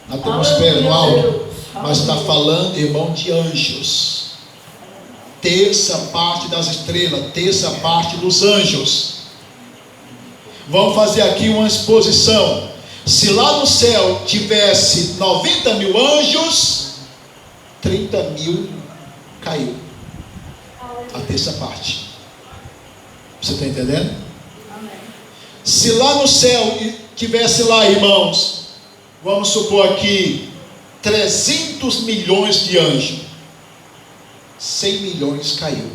na atmosfera, no alto, mas está falando, irmão, de anjos. Terça parte das estrelas, terça parte dos anjos. Vamos fazer aqui uma exposição. Se lá no céu tivesse 90 mil anjos, 30 mil caiu. A terça parte. Você está entendendo? Amém. Se lá no céu tivesse lá, irmãos, vamos supor aqui 300 milhões de anjos, 100 milhões caiu,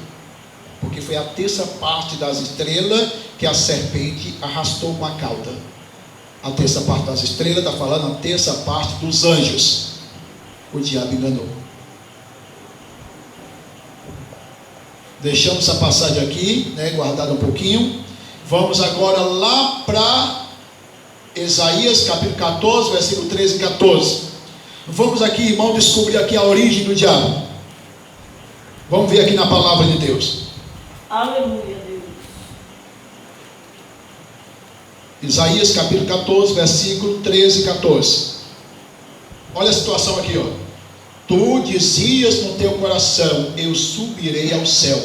porque foi a terça parte das estrelas que a serpente arrastou com a cauda. A terça parte das estrelas está falando a terça parte dos anjos. O diabo enganou. Deixamos essa passagem aqui, né, guardada um pouquinho. Vamos agora lá para Isaías capítulo 14, versículo 13 e 14. Vamos aqui, irmão, descobrir aqui a origem do diabo. Vamos ver aqui na palavra de Deus. Aleluia, Deus. Isaías capítulo 14, versículo 13 e 14. Olha a situação aqui, ó. Tu dizias no teu coração: eu subirei ao céu,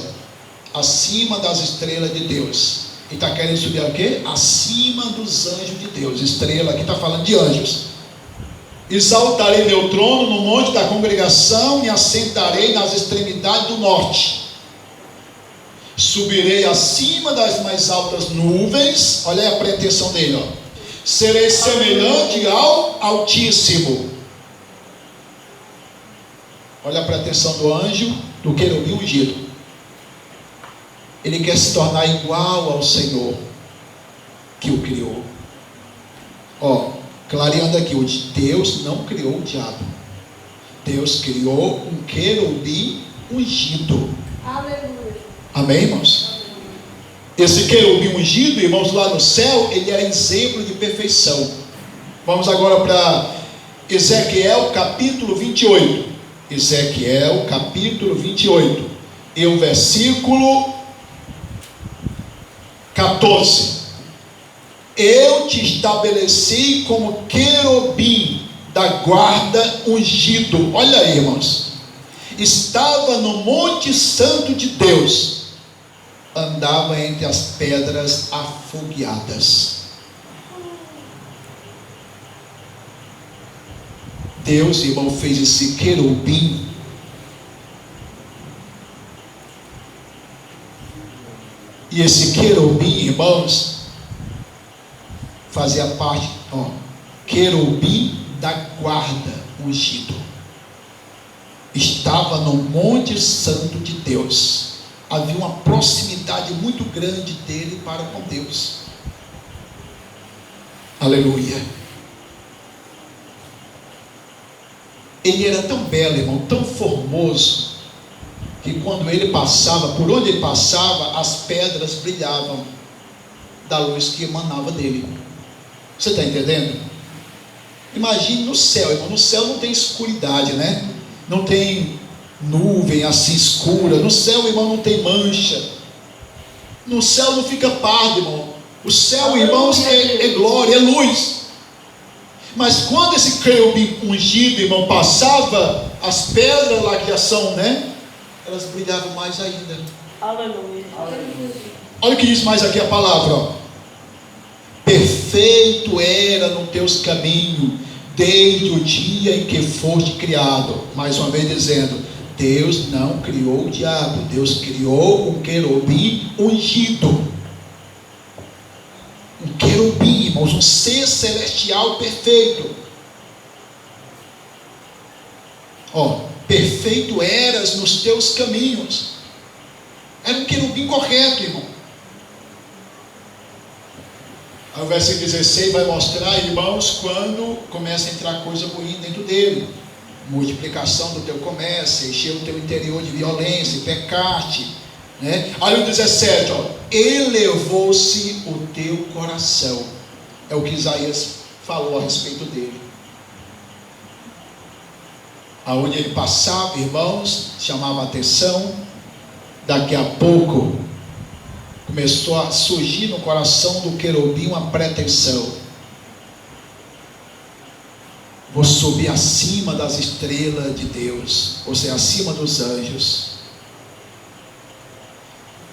acima das estrelas de Deus. E está querendo subir o quê? Acima dos anjos de Deus. Estrela, aqui está falando de anjos. Exaltarei meu trono no monte da congregação e assentarei nas extremidades do norte. Subirei acima das mais altas nuvens. Olha aí a pretensão dele, ó. Serei semelhante ao Altíssimo. Olha a pretensão do anjo, do querubim ungido. Ele quer se tornar igual ao Senhor que o criou. Ó, clareando aqui, Deus não criou o diabo. Deus criou um querubim ungido. Aleluia. Amém, irmãos? Esse querubim ungido, irmãos, lá no céu, ele era exemplo de perfeição. Vamos agora para Ezequiel capítulo 28. Ezequiel capítulo 28 e o versículo 14. Eu te estabeleci como querubim da guarda ungido. Olha aí, irmãos. Estava no monte santo de Deus, andava entre as pedras afogueadas. Deus, irmão, fez esse querubim e esse querubim, irmãos, fazia parte, ó, querubim da guarda ungido. Estava no monte santo de Deus. Havia uma proximidade muito grande dele para com Deus. Aleluia. Ele era tão belo, irmão, tão formoso, que quando ele passava, por onde ele passava, as pedras brilhavam da luz que emanava dele. Você está entendendo? Imagine no céu, irmão. No céu não tem escuridade, né? Não tem nuvem assim escura. No céu, irmão, não tem mancha. No céu não fica pardo, irmão. O céu, irmãos, é glória, é luz. Mas quando esse querubim ungido, irmão, passava, as pedras lá que já são, né? Elas brilhavam mais ainda. Aleluia. Olha o que diz mais aqui a palavra, ó. Perfeito era no teus caminhos, desde o dia em que foste criado. Mais uma vez dizendo, Deus não criou o diabo, Deus criou um querubim ungido. Um querubim, irmãos, um ser celestial perfeito. Ó, perfeito eras nos teus caminhos. Era um querubim correto, irmão. Aí o versículo 16 vai mostrar, irmãos, quando começa a entrar coisa ruim dentro dele. Multiplicação do teu comércio, encher o teu interior de violência, pecaste, né? Aí o 17, ó, elevou-se o teu coração. É o que Isaías falou a respeito dele. Aonde ele passava, irmãos, chamava a atenção. Daqui a pouco começou a surgir no coração do querubim uma pretensão. Vou subir acima das estrelas de Deus, ou seja, acima dos anjos.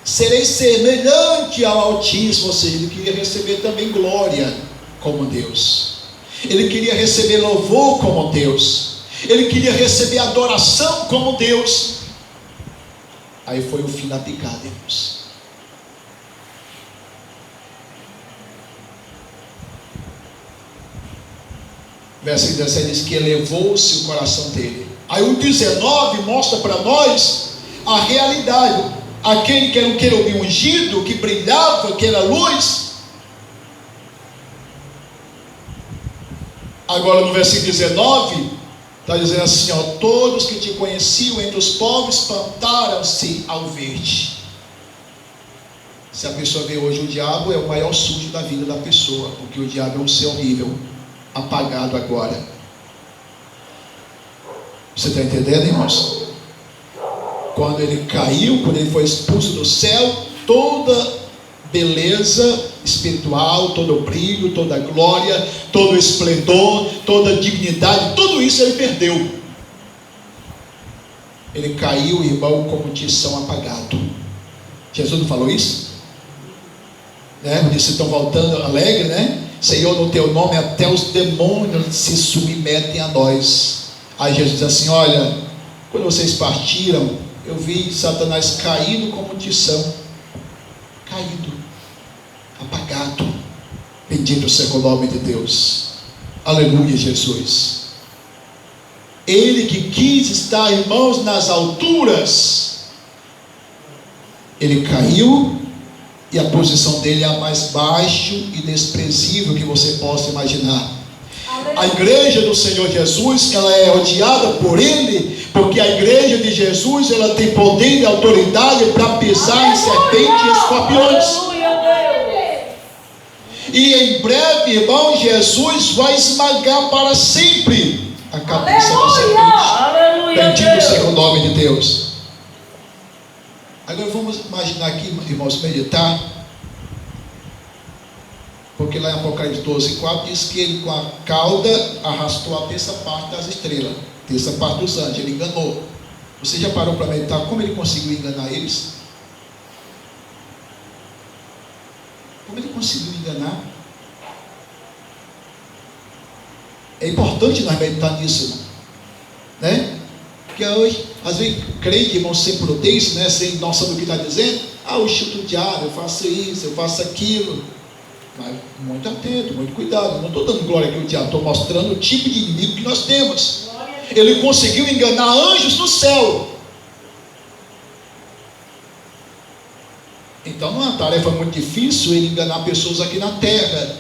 Serei semelhante ao Altíssimo, ou seja, ele queria receber também glória como Deus. Ele queria receber louvor como Deus. Ele queria receber adoração como Deus. Aí foi o fim da picada, irmãos. Versículo 17 diz que elevou-se o coração dele. Aí o 19 mostra para nós a realidade. Aquele que era um querubim ungido, que brilhava, que era luz. Agora no versículo 19, está dizendo assim, ó, todos que te conheciam entre os povos espantaram-se ao ver-te. Se a pessoa vê hoje o diabo, é o maior sujo da vida da pessoa, porque o diabo é um ser horrível, apagado agora. Você está entendendo, irmãos? Quando ele caiu, quando ele foi expulso do céu, toda beleza espiritual, todo o brilho, toda a glória, todo o esplendor, toda a dignidade, tudo isso ele perdeu. Ele caiu, irmão, como tição apagado. Jesus não falou isso? Né? Eles estão voltando alegre, né? Senhor, no teu nome até os demônios se submetem a nós. Aí Jesus diz assim, olha, quando vocês partiram, eu vi Satanás caído como tição, caído, apagado. Bendito seja o nome de Deus. Aleluia, Jesus. Ele que quis estar, irmãos, nas alturas, ele caiu, e a posição dele é a mais baixo e desprezível que você possa imaginar. A igreja do Senhor Jesus, ela é odiada por ele, porque a igreja de Jesus, ela tem poder e autoridade para pisar em serpentes e escorpiões. E em breve, irmão, Jesus vai esmagar para sempre a cabeça da serpente. Bendito seja o nome de Deus. Agora vamos imaginar aqui, irmãos, meditar. Porque lá em Apocalipse 12:4 diz que ele com a cauda arrastou a terça parte das estrelas, terça parte dos anjos, ele enganou. Você já parou para meditar como ele conseguiu enganar eles? Como ele conseguiu enganar? É importante nós meditar nisso, né? Porque hoje, às vezes, crente, irmão, sem prudência, né? Sem noção do que está dizendo. Eu chuto o diabo, eu faço isso, eu faço aquilo. Mas muito atento, muito cuidado. Não estou dando glória aqui ao diabo, estou mostrando o tipo de inimigo que nós temos. Ele conseguiu enganar anjos no céu. Então não é uma tarefa muito difícil ele enganar pessoas aqui na terra.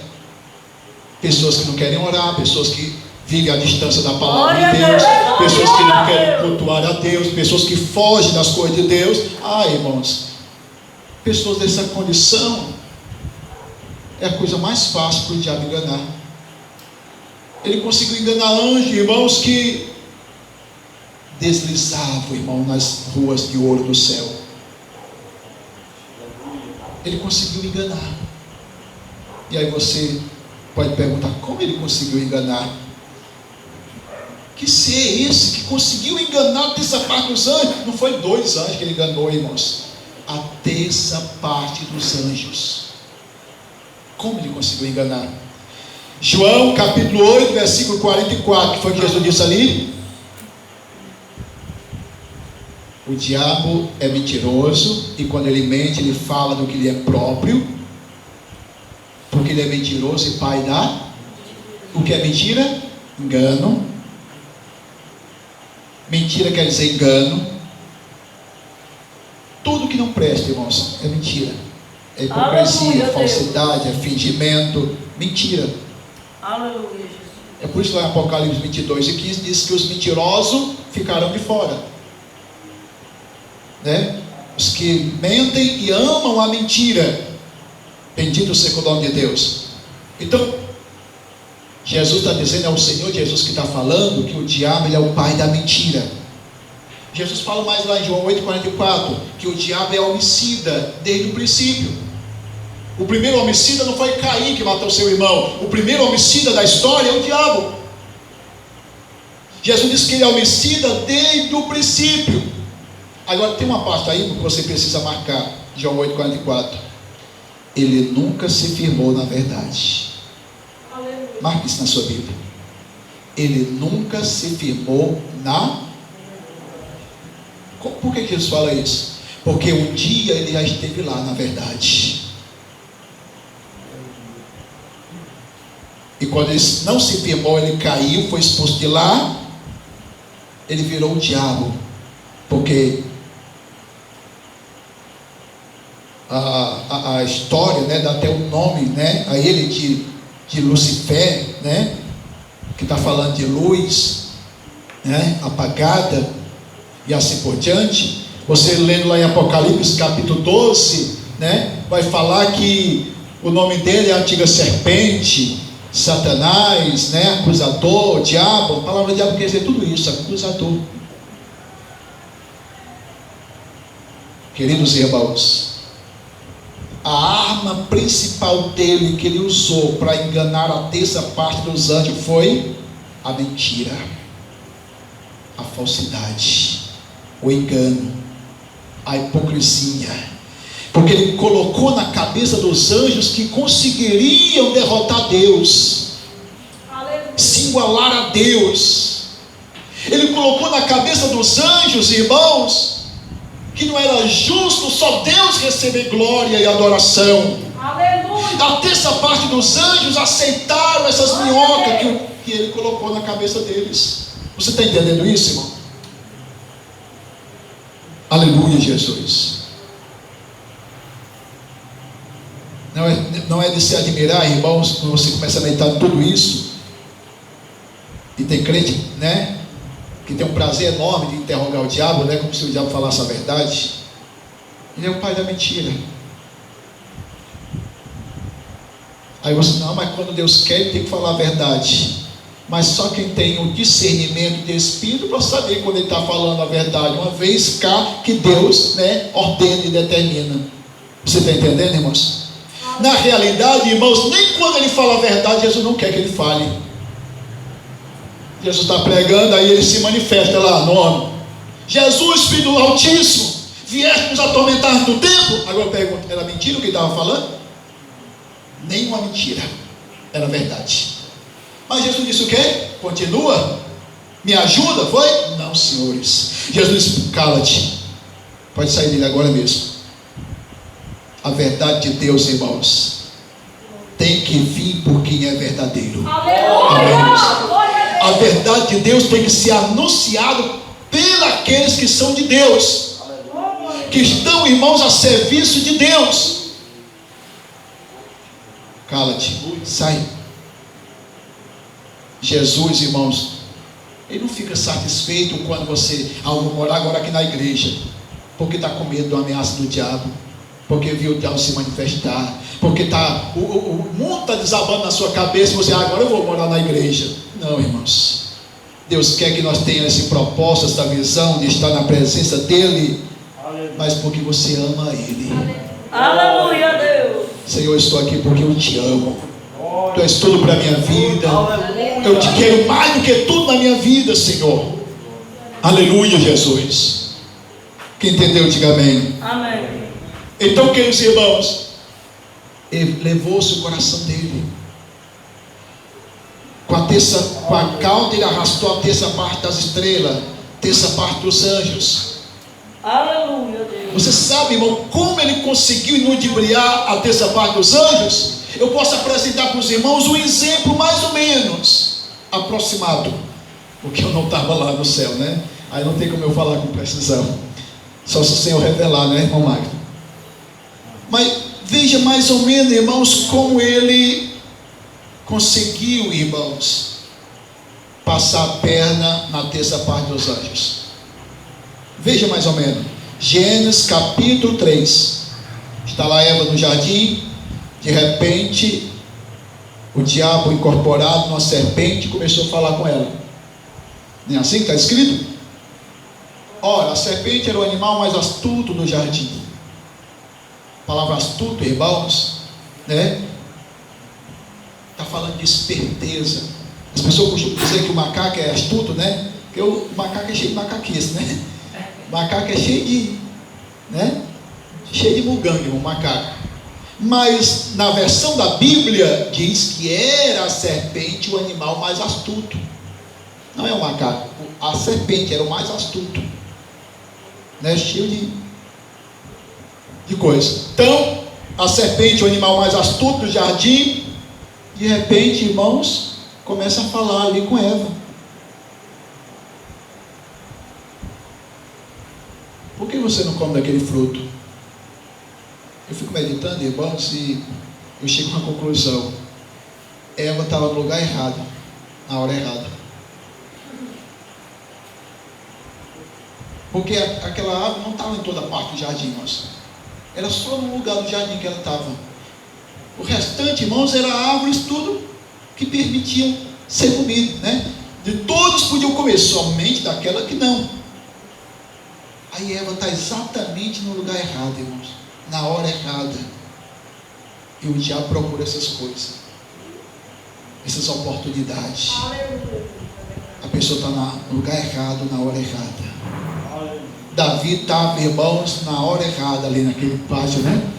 Pessoas que não querem orar, pessoas que vivem à distância da palavra de Deus, pessoas que não querem cultuar a Deus, pessoas que fogem das coisas de Deus. Irmãos, pessoas dessa condição, é a coisa mais fácil para o diabo enganar. Ele conseguiu enganar anjos, irmãos, que deslizavam, irmão, nas ruas de ouro do céu. Ele conseguiu enganar. E aí você pode perguntar, como ele conseguiu enganar? Que ser é esse que conseguiu enganar dessa parte dos anjos? Não foi 2 anjos que ele enganou, irmãos. a terça parte dos anjos. Como ele conseguiu enganar? João capítulo 8, versículo 44, que foi o que Jesus disse ali. O diabo é mentiroso, e quando ele mente, ele fala do que lhe é próprio, porque ele é mentiroso e pai da... O que é mentira? Engano. Mentira quer dizer engano. Tudo que não presta, irmãos, é mentira. É hipocrisia, é falsidade, é fingimento, mentira. Aleluia, Jesus. É por isso lá em Apocalipse 22 e 15 diz que os mentirosos ficarão de fora, né? Os que mentem e amam a mentira, bendito seja o nome de Deus. Então, Jesus está dizendo, é o Senhor Jesus que está falando, que o diabo ele é o pai da mentira. Jesus fala mais lá em João 8,44, que o diabo é homicida desde o princípio. O primeiro homicida não foi Caim que matou seu irmão. O primeiro homicida da história é o diabo. Jesus disse que ele é homicida desde o princípio. Agora tem uma parte aí que você precisa marcar. João 8,44. Ele nunca se firmou na verdade. Aleluia. Marque isso na sua Bíblia. Ele nunca se firmou na... Por que Jesus fala isso? Porque um dia ele já esteve lá na verdade. E quando ele não se firmou, ele caiu, foi expulso de lá, ele virou o diabo. Porque a história, né, dá até um nome, né, a ele de Lucifer, né, que está falando de luz, né, apagada, e assim por diante. Você lendo lá em Apocalipse capítulo 12, né, vai falar que o nome dele é a antiga serpente, Satanás, né, acusador, diabo. A palavra diabo quer dizer tudo isso, acusador. Queridos irmãos, a arma principal dele que ele usou para enganar a terça parte dos anjos foi a mentira, a falsidade, o engano, a hipocrisia. Porque ele colocou na cabeça dos anjos que conseguiriam derrotar Deus, se igualar a Deus. Ele colocou na cabeça dos anjos, irmãos, que não era justo só Deus receber glória e adoração. Aleluia. A terça parte dos anjos aceitaram essas minhocas que ele colocou na cabeça deles. Você está entendendo isso, irmão? Aleluia, Jesus. Não é de se admirar, irmãos, quando você começa a meditar em tudo isso. E tem crente, né, que tem um prazer enorme de interrogar o diabo, né, como se o diabo falasse a verdade. Ele é o pai da mentira. Aí você, não, mas quando Deus quer, ele tem que falar a verdade. Mas só quem tem o discernimento de espírito para saber quando ele está falando a verdade, uma vez cá que Deus, né, ordena e determina. Você está entendendo, irmãos? Na realidade, irmãos, nem quando ele fala a verdade, Jesus não quer que ele fale. Jesus está pregando, aí ele se manifesta lá no homem. Jesus, filho do Altíssimo, vieste nos atormentar no tempo. Agora eu pergunto, era mentira o que ele estava falando? Nenhuma mentira, era verdade. Mas Jesus disse o quê? Continua, me ajuda, foi? Não, senhores. Jesus disse, cala-te, pode sair dele agora mesmo. A verdade de Deus, irmãos, tem que vir por quem é verdadeiro. Aleluia. A verdade de Deus tem que ser anunciado pelos que são de Deus, que estão, irmãos, a serviço de Deus. Cala-te, sai. Jesus, irmãos, ele não fica satisfeito quando você, vou morar agora aqui na igreja, porque está com medo da ameaça do diabo, porque viu o diabo se manifestar, porque o mundo está desabando na sua cabeça, e você, agora eu vou morar na igreja. Não, irmãos, Deus quer que nós tenhamos esse propósito, essa visão de estar na presença dEle, mas porque você ama Ele. Aleluia, Deus. Senhor, eu estou aqui porque eu te amo. Tu és tudo para a minha vida. Eu te quero mais do que tudo na minha vida, Senhor. Aleluia, Jesus. Quem entendeu, diga amém. Amém. Então, queridos irmãos, ele levou-se o coração dele. Com a cauda ele arrastou a terça parte das estrelas, terça parte dos anjos. Aleluia, Deus. Você sabe, irmão, como ele conseguiu ludibriar a terça parte dos anjos? Eu posso apresentar para os irmãos um exemplo mais ou menos aproximado, porque eu não estava lá no céu, né? Aí não tem como eu falar com precisão, só se o Senhor revelar, né, irmão Magno? Mas veja mais ou menos, irmãos, como ele conseguiu, irmãos, passar a perna na terça parte dos anjos. Veja mais ou menos, Gênesis capítulo 3, está lá Eva no jardim, de repente, o diabo incorporado numa serpente começou a falar com ela. Não é assim que está escrito? Ora, a serpente era o animal mais astuto do jardim. A palavra astuto, irmãos, né? Está falando de esperteza. As pessoas costumam dizer que o macaco é astuto, né? Porque o macaco é cheio de macaquice, né? O macaco é cheio de, né? Cheio de mugangue, o macaco. Mas na versão da Bíblia diz que era a serpente o animal mais astuto. Não é o macaco, a serpente era o mais astuto, né? Cheio de coisa. Então, a serpente, o animal mais astuto do jardim, de repente, irmãos, começa a falar ali com Eva. Por que você não come daquele fruto? Eu fico meditando, irmãos, e eu chego a uma conclusão. Eva estava no lugar errado, na hora errada. Porque aquela árvore não estava em toda parte do jardim, irmãos. Era só no lugar do jardim que ela estava. O restante, irmãos, era árvores, tudo que permitiam ser comido, né? De todos podiam comer, somente daquela que não. Aí Eva está exatamente no lugar errado, irmãos, na hora errada. E o diabo procura essas coisas, essas oportunidades. A pessoa está no lugar errado, na hora errada. Davi estava, irmãos, na hora errada ali naquele pátio, né?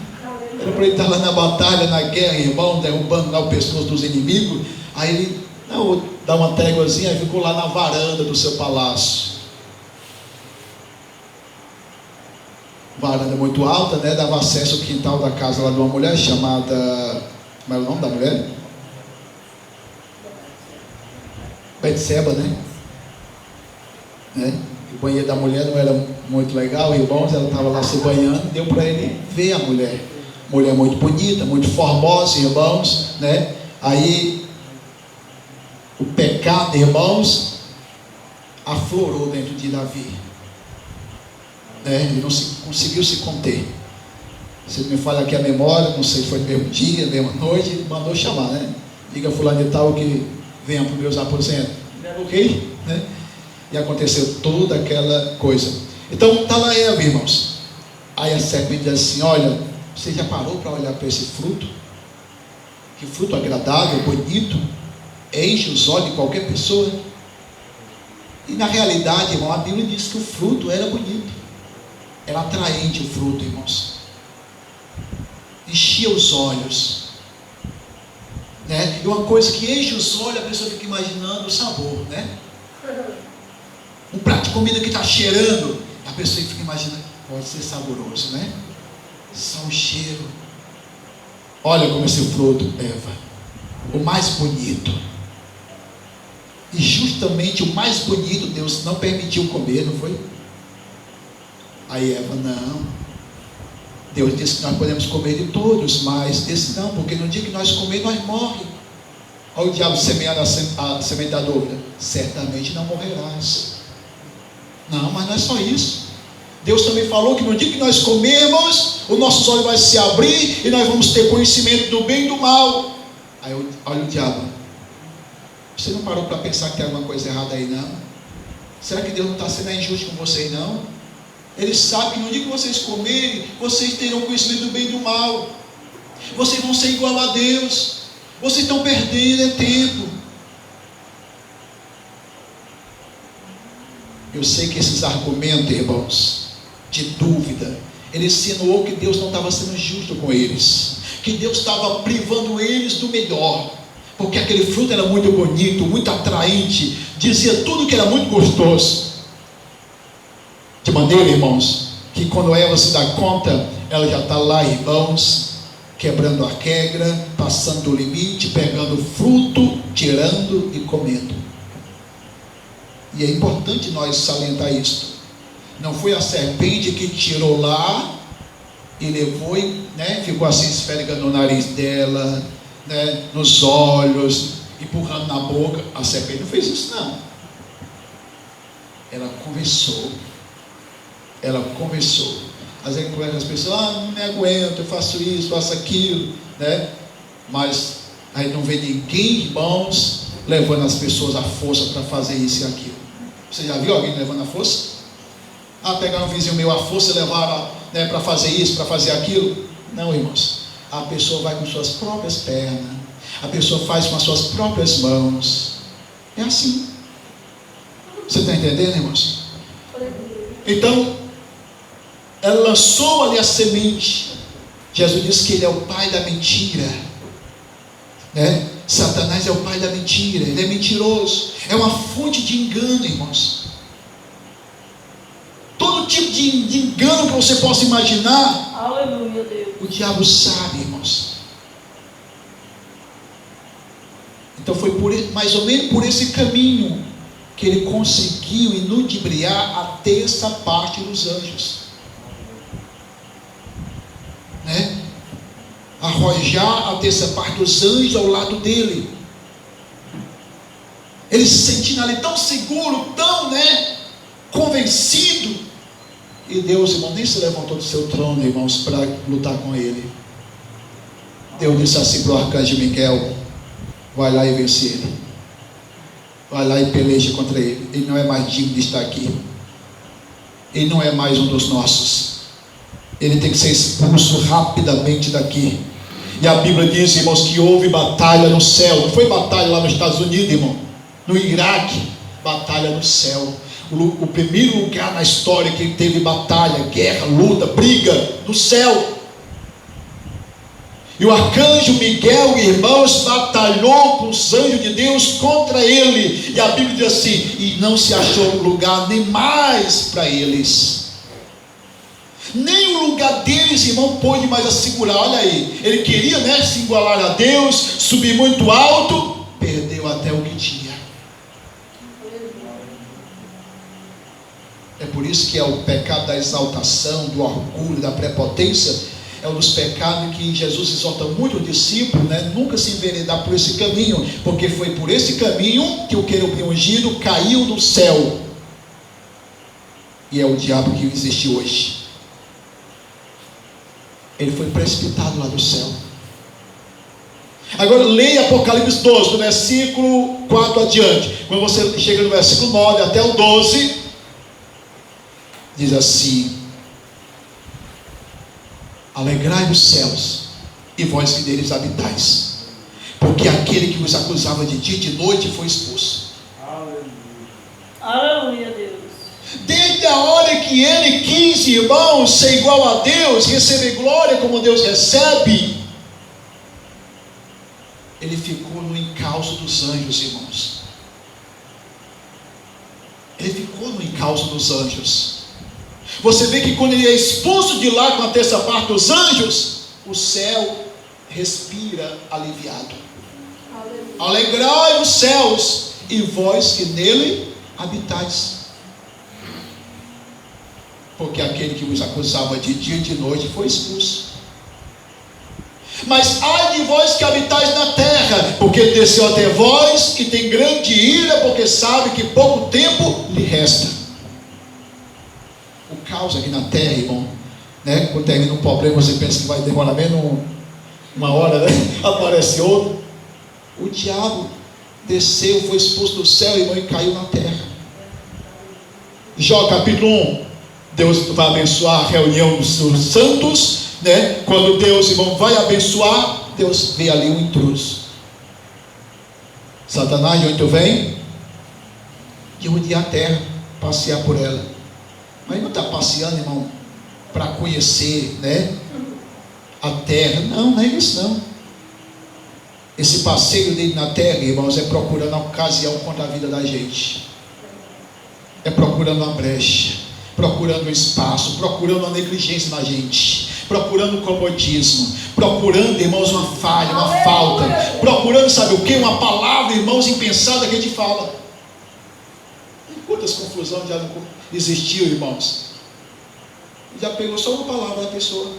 Era para ele estar lá na batalha, na guerra, irmão, derrubando lá o pescoço dos inimigos. Aí ele dá uma tréguazinha e ficou lá na varanda do seu palácio. Varanda muito alta, né? Dava acesso ao quintal da casa lá de uma mulher chamada... Como era o nome da mulher? Betseba, né? O banheiro da mulher não era muito legal, irmãos, ela estava lá se banhando, deu para ele ver a mulher. Mulher muito bonita, muito formosa, irmãos, né? Aí o pecado, irmãos, aflorou dentro de Davi, né? Ele não conseguiu se conter. Se me falha aqui a memória, não sei se foi no mesmo dia, mesma noite, ele mandou chamar, né? Liga fulano de tal que venha para os meus aposentos. Ok? Né? E aconteceu toda aquela coisa. Então está lá Eva, irmãos. Aí a serpente diz assim: olha, você já parou para olhar para esse fruto? Que fruto agradável, bonito, enche os olhos de qualquer pessoa. E na realidade, irmão, a Bíblia diz que o fruto era bonito, era atraente o fruto, irmãos, enchia os olhos, né? E uma coisa que enche os olhos, a pessoa fica imaginando o sabor, né? Um prato de comida que está cheirando, a pessoa fica imaginando, pode ser saboroso, né? Só o cheiro. Olha como esse fruto, Eva, o mais bonito. E justamente o mais bonito Deus não permitiu comer, não foi? Aí Eva, não. Deus disse que nós podemos comer de todos, mas esse não, porque no dia que nós comer, nós morremos. Olha o diabo semeando a semente da dúvida. Certamente não morrerás. Não, mas não é só isso. Deus também falou que no dia que nós comermos, os nossos olhos vão se abrir e nós vamos ter conhecimento do bem e do mal. Aí olha o diabo. Você não parou para pensar que tem alguma coisa errada aí, não? Será que Deus não está sendo injusto com vocês, não? Ele sabe que no dia que vocês comerem, vocês terão conhecimento do bem e do mal. Vocês vão ser igual a Deus. Vocês estão perdendo tempo. Eu sei que esses argumentos, irmãos, de dúvida, Ele insinuou que Deus não estava sendo justo com eles, que Deus estava privando eles do melhor, porque aquele fruto era muito bonito, muito atraente, dizia tudo que era muito gostoso. De maneira, irmãos, que quando Eva se dá conta, ela já está lá, irmãos, quebrando a regra, passando o limite, pegando fruto, tirando e comendo. E é importante nós salientar isto. Não foi a serpente que tirou lá e levou e ficou assim esfregando no nariz dela, nos olhos, empurrando na boca. A serpente não fez isso, não. Ela conversou. Às vezes as pessoas, não me aguento, eu faço isso, faço aquilo, mas aí não vê ninguém, irmãos, levando as pessoas à força para fazer isso e aquilo. Você já viu alguém levando à força? Pegar um vizinho meu à força e levar para fazer isso, para fazer aquilo? Não, irmãos. A pessoa vai com suas próprias pernas, a pessoa faz com as suas próprias mãos. É assim. Você está entendendo, irmãos? Então, ela lançou ali a semente. Jesus disse que ele é o pai da mentira, Satanás é o pai da mentira, ele é mentiroso, é uma fonte de engano, irmãos. Todo tipo de engano que você possa imaginar, aleluia, Deus, o diabo sabe, irmãos. Então foi mais ou menos por esse caminho que ele conseguiu inudibriar a terça parte dos anjos, arrojar a terça parte dos anjos ao lado dele. Ele se sentindo ali tão seguro, tão convencido. E Deus, irmão, nem se levantou do seu trono, irmãos, para lutar com ele. Deus disse assim para o arcanjo Miguel: vai lá e vence ele, vai lá e peleja contra ele. Ele não é mais digno de estar aqui, ele não é mais um dos nossos, ele tem que ser expulso rapidamente daqui. E a Bíblia diz, irmãos, que houve batalha no céu. Não foi batalha lá nos Estados Unidos, irmão, no Iraque, batalha no céu. O primeiro lugar na história que teve batalha, guerra, luta, briga, no céu. E o arcanjo Miguel, irmãos, batalhou com os anjos de Deus contra ele. E a Bíblia diz assim: e não se achou lugar nem mais para eles. Nem o lugar deles, irmão, pôde mais assegurar. Olha aí, ele queria se igualar a Deus, subir muito alto, perdeu até o que tinha. É por isso que é o pecado da exaltação, do orgulho, da prepotência. É um dos pecados que Jesus exorta muito o discípulo, nunca se enveredar por esse caminho, porque foi por esse caminho que o querubim ungido caiu do céu. E é o diabo que existe hoje. Ele foi precipitado lá do céu. Agora leia Apocalipse 12, do versículo 4 adiante. Quando você chega no versículo 9 até o 12, diz assim: alegrai os céus, e vós que neles habitais, porque aquele que vos acusava de dia e de noite foi expulso. aleluia, Deus. Desde a hora que ele quis, irmãos, ser igual a Deus, receber glória como Deus recebe, ele ficou no encalço dos anjos, irmãos. Ele ficou no encalço dos anjos. Você vê que quando ele é expulso de lá com a terça parte dos anjos, o céu respira aliviado. Alegrai os céus, e vós que nele habitais, porque aquele que vos acusava de dia e de noite foi expulso. Mas ai de vós que habitais na terra, porque desceu até vós e tem grande ira, porque sabe que pouco tempo lhe resta. O caos aqui na terra, irmão, quando termina um problema, você pensa que vai demorar menos uma hora, aparece outro. O diabo desceu, foi expulso do céu, irmão, e caiu na terra. Jó capítulo 1, Deus vai abençoar a reunião dos santos, quando Deus, irmão, vai abençoar, Deus vê ali um intruso. Satanás, de onde tu vem? De rodear a terra, passear por ela. Mas não está passeando, irmão, para conhecer, né, a terra. Não, não é isso não. Esse passeio dele na terra, irmãos, é procurando a ocasião contra a vida da gente. É procurando uma brecha, procurando um espaço, procurando a negligência na gente, procurando o comodismo, procurando, irmãos, uma falha, uma falta, procurando, sabe o que? Uma palavra, irmãos, impensada que a gente fala. E quantas confusões já não existiu, irmãos? Já pegou só uma palavra da pessoa,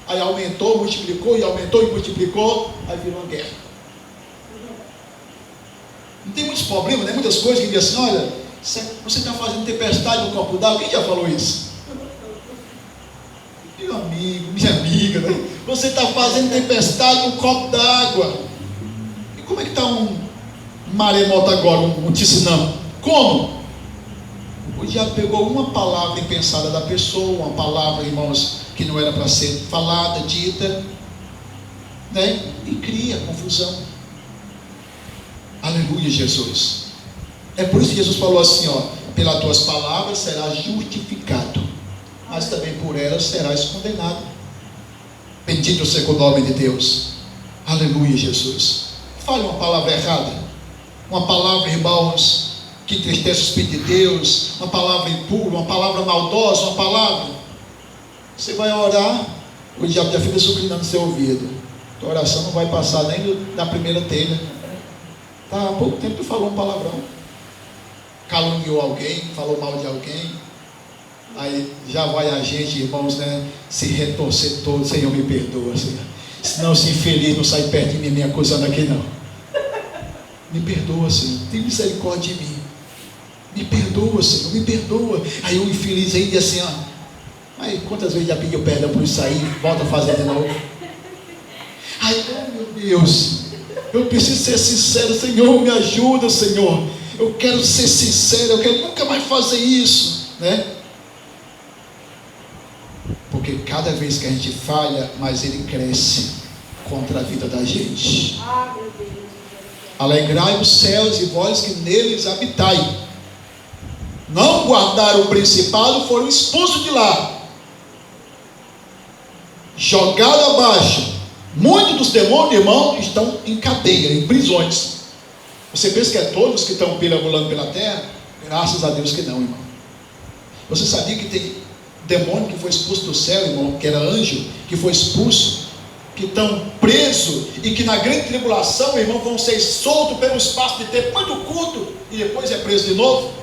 aí aumentou, multiplicou, e aumentou e multiplicou, aí virou uma guerra. Não tem muitos problemas, né? Muitas coisas que dizem assim: olha, você está fazendo tempestade no copo d'água. Quem já falou isso? Meu amigo, minha amiga, né? Você está fazendo tempestade no copo d'água. E como é que está um maremoto agora, um ticinão? Como? O diabo pegou uma palavra impensada da pessoa, uma palavra, irmãos, que não era para ser falada, dita, né? E cria confusão. Aleluia, Jesus. É por isso que Jesus falou assim, ó: pelas tuas palavras serás justificado, mas também por elas serás condenado. Bendito seja o nome de Deus. Aleluia, Jesus. Fale uma palavra errada, uma palavra, irmãos, que entristece o Espírito de Deus, uma palavra impura, uma palavra maldosa, uma palavra, você vai orar, o diabo já fica sucrinando no seu ouvido. Tua oração não vai passar nem na primeira telha. Tá, há pouco tempo tu falou um palavrão, caluniou alguém, falou mal de alguém, aí já vai a gente, irmãos, né, se retorcer todo. Senhor, me perdoa, Senhor, senão esse infeliz não sai perto de mim me acusando aqui não. Me perdoa, Senhor, tem misericórdia de mim, me perdoa, Senhor, me perdoa. Aí o infeliz aí diz assim, ó: aí quantas vezes já pediu perdão por isso aí, volta a fazer de novo. Aí, oh meu Deus, eu preciso ser sincero. Senhor, me ajuda, Senhor, eu quero ser sincero, eu quero nunca mais fazer isso, né? Porque cada vez que a gente falha, mais ele cresce contra a vida da gente. Alegrai os céus e vós que neles habitai. Não guardaram o principado, foram expulsos de lá, jogados abaixo. Muitos dos demônios, irmão, estão em cadeia, em prisões. Você pensa que é todos que estão perambulando pela terra? Graças a Deus que não, irmão. Você sabia que tem demônio que foi expulso do céu, irmão, que era anjo, que foi expulso, que estão presos e que na grande tribulação, irmão, vão ser soltos pelo espaço de tempo muito curto e depois é preso de novo?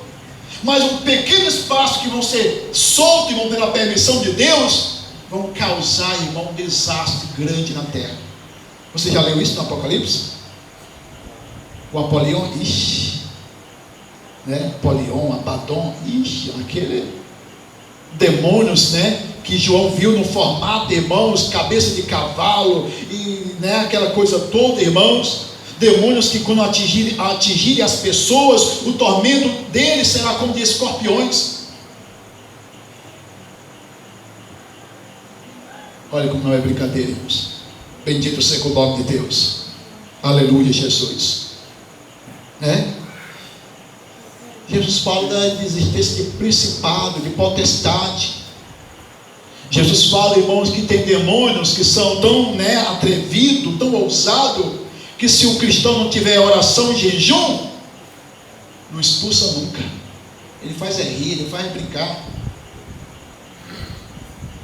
Mas um pequeno espaço que vão ser soltos, irmão, pela permissão de Deus, vão causar, irmão, um desastre grande na terra. Você já leu isso no Apocalipse? O Apolion, ixi, né? Apolion, Abaddon, ixi, aquele demônios, né, que João viu no formato, irmãos, cabeça de cavalo e, né, aquela coisa toda, irmãos. Demônios que quando atingirem as pessoas, o tormento deles será como de escorpiões. Olha como não é brincadeira, irmãos. Bendito seja o nome de Deus. Aleluia, Jesus, né? Jesus fala da existência de principado, de potestade. Jesus fala, irmãos, que tem demônios que são tão, né, atrevidos, tão ousados, que se o cristão não tiver oração e jejum, não expulsa nunca. Ele faz rir, ele faz brincar.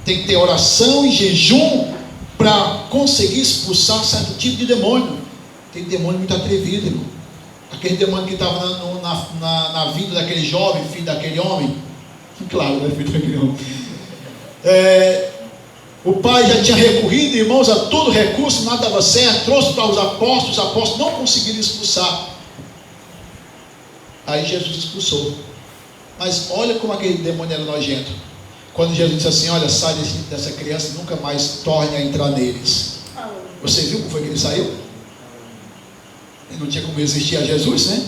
Tem que ter oração e jejum para conseguir expulsar certo tipo de demônio. Tem demônio muito atrevido, irmão. Aquele demônio que estava na vida daquele jovem, filho daquele homem. Claro, né, filho daquele homem. O pai já tinha recorrido, irmãos, a todo recurso, nada dava certo. Trouxe para os apóstolos não conseguiram expulsar. Aí Jesus expulsou. Mas olha como aquele demônio era nojento. Quando Jesus disse assim: olha, sai dessa criança e nunca mais torne a entrar neles. Você viu como foi que ele saiu? Ele não tinha como resistir a Jesus, né?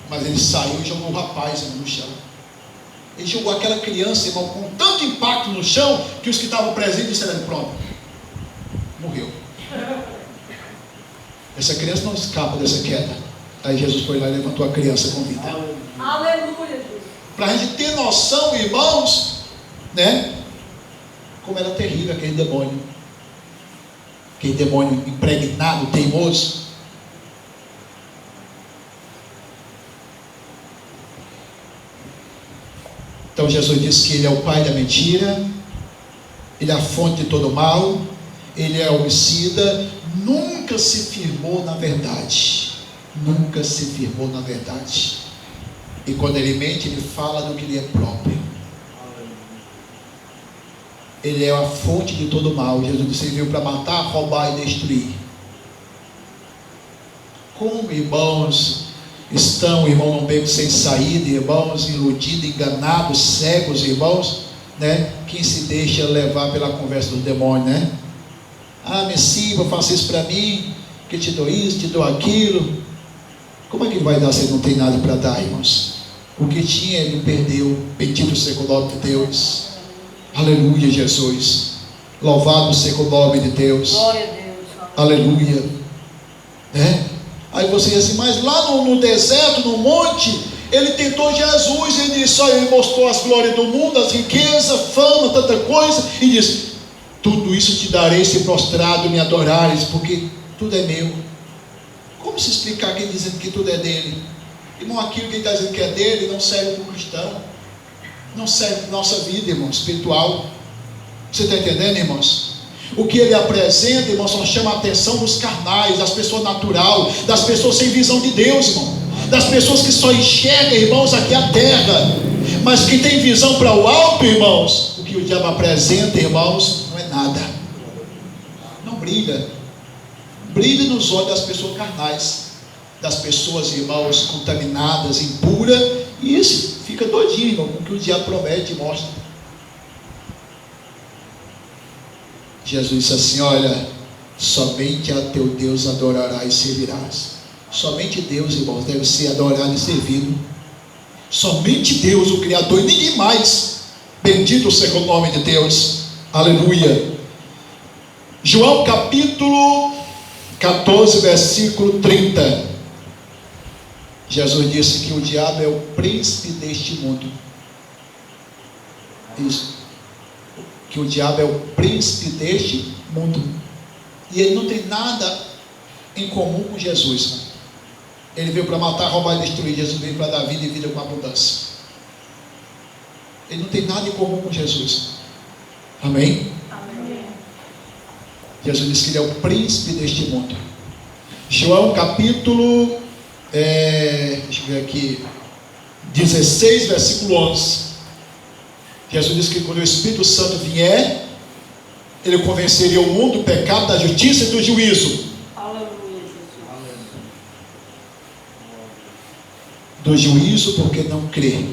Mas ele saiu e jogou o rapaz no chão. Ele jogou aquela criança, irmão, com tanto impacto no chão, que os que estavam presentes disseram: pronto, morreu. Essa criança não escapa dessa queda. Aí Jesus foi lá e levantou a criança com vida. Aleluia, Jesus. para a gente ter noção, irmãos, né? Como era terrível aquele demônio impregnado, teimoso. Então Jesus disse que ele é o pai da mentira, ele é a fonte de todo mal, ele é homicida, nunca se firmou na verdade. Nunca se firmou na verdade. E quando ele mente, ele fala do que lhe é próprio. Ele é a fonte de todo mal. Jesus disse: ele veio para matar, roubar e destruir. Como, irmãos, estão, irmão, num beco sem saída, irmãos, iludidos, enganados, cegos, irmãos, né? Quem se deixa levar pela conversa do demônio, né? Ah, Messias, faça isso para mim, que te dou isso, te dou aquilo. Como é que vai dar se ele não tem nada para dar, irmãos? O que tinha, ele perdeu. Bendito seja o nome de Deus. Aleluia, Jesus. Louvado seja o nome de Deus. Glória a Deus. Aleluia. Né? Aí você diz assim, mas lá no deserto, no monte, ele tentou Jesus. Ele disse: olha, ele mostrou as glórias do mundo, as riquezas, fama, tanta coisa. E disse: tudo isso te darei se prostrado me adorares, porque tudo é meu. Como se explicar quem dizendo que tudo é dele? Irmão, aquilo que ele está dizendo que é dele não serve para o cristão, não serve para a nossa vida, irmão, espiritual. Você está entendendo, irmãos? O que ele apresenta, irmãos, só chama a atenção dos carnais, das pessoas natural, das pessoas sem visão de Deus, irmão, das pessoas que só enxergam, irmãos, aqui a terra, mas que tem visão para o alto, irmãos. O que o diabo apresenta, irmãos, não é nada, não brilha. Brilha nos olhos das pessoas carnais, das pessoas, irmãos, contaminadas, impuras, e isso fica doidinho, irmão, com o que o diabo promete e mostra. Jesus disse assim: olha, somente a teu Deus adorarás e servirás. Somente Deus, irmãos, deve ser adorado e servido. Somente Deus, o Criador, e ninguém mais. Bendito seja o nome de Deus. Aleluia. João capítulo 14, versículo 30. Jesus disse que o diabo é o príncipe deste mundo. Isso. Que o diabo é o príncipe deste mundo. E ele não tem nada em comum com Jesus. Ele veio para matar, roubar e destruir. Jesus veio para dar vida e vida com abundância. Ele não tem nada em comum com Jesus. Amém? Amém. Jesus disse que ele é o príncipe deste mundo. João capítulo deixa eu ver aqui, 16, versículo 11. Jesus disse que quando o Espírito Santo vier, ele convenceria o mundo do pecado, da justiça e do juízo. Aleluia, Jesus. Do juízo porque não crê.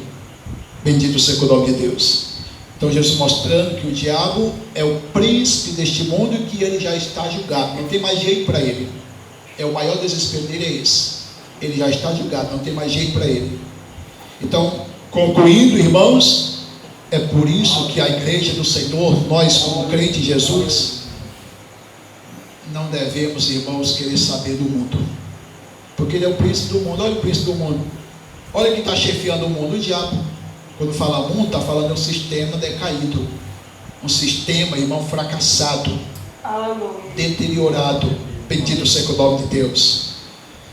Bendito seja o nome de Deus. Então Jesus mostrando que o diabo é o príncipe deste mundo e que ele já está julgado, não tem mais jeito para ele. É o maior desespero dele, é esse. Ele já está julgado, não tem mais jeito para ele. Então, concluindo, irmãos, é por isso que a igreja do Senhor, nós como crentes em Jesus, não devemos, irmãos, querer saber do mundo, porque ele é o príncipe do mundo. Olha o príncipe do mundo, olha quem está chefiando o mundo: o diabo. Quando fala mundo, está falando de um sistema decaído, um sistema, irmão, fracassado, deteriorado. Bendito seja o nome de Deus.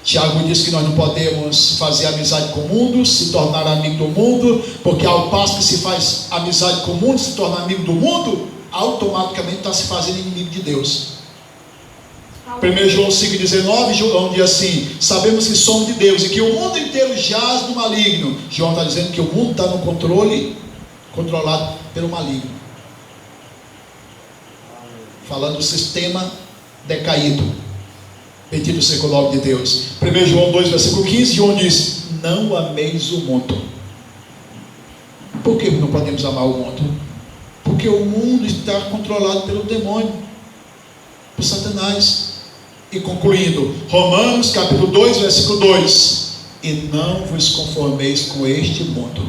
Tiago diz que nós não podemos fazer amizade com o mundo, se tornar amigo do mundo, porque ao passo que se faz amizade com o mundo, se torna amigo do mundo, automaticamente está se fazendo inimigo de Deus. 1 João 5,19, João diz assim: sabemos que somos de Deus e que o mundo inteiro jaz no maligno. João está dizendo que o mundo está no controlado pelo maligno, falando do sistema decaído. Bendito seja o nome de Deus. 1 João 2, versículo 15, João diz: não ameis o mundo. Por que não podemos amar o mundo? Porque o mundo está controlado pelo demônio, por Satanás. E concluindo, Romanos capítulo 2, versículo 2: e não vos conformeis com este mundo.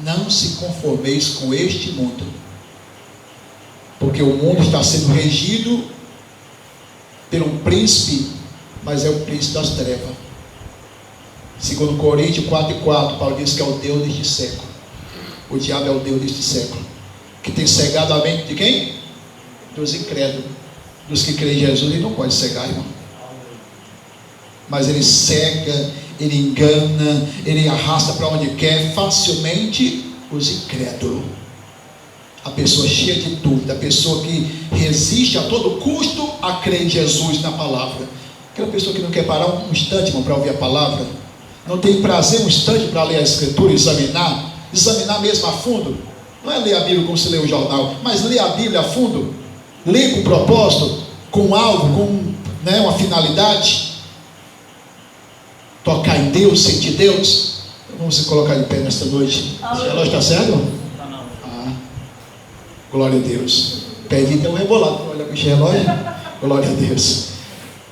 Não se conformeis com este mundo, porque o mundo está sendo regido por um príncipe, mas é o príncipe das trevas. Segundo Coríntios 4:4, Paulo diz que é o Deus deste século. O diabo é o Deus deste século, que tem cegado a mente de quem? Dos incrédulos. Dos que creem em Jesus, ele não pode cegar, irmão. Mas ele cega, ele engana, ele arrasta para onde quer facilmente os incrédulos. A pessoa cheia de dúvida, a pessoa que resiste a todo custo a crer em Jesus, na palavra. Aquela pessoa que não quer parar um instante, irmão, para ouvir a palavra, não tem prazer um instante para ler a Escritura, examinar mesmo a fundo. Não é ler a Bíblia como se lê o jornal, mas ler a Bíblia a fundo, ler com propósito, com algo, com uma finalidade, tocar em Deus, sentir Deus. Então, vamos se colocar de pé nesta noite. Esse relógio está certo? Glória a Deus. Pede até um rebolado, olha para esse relógio. Glória a Deus.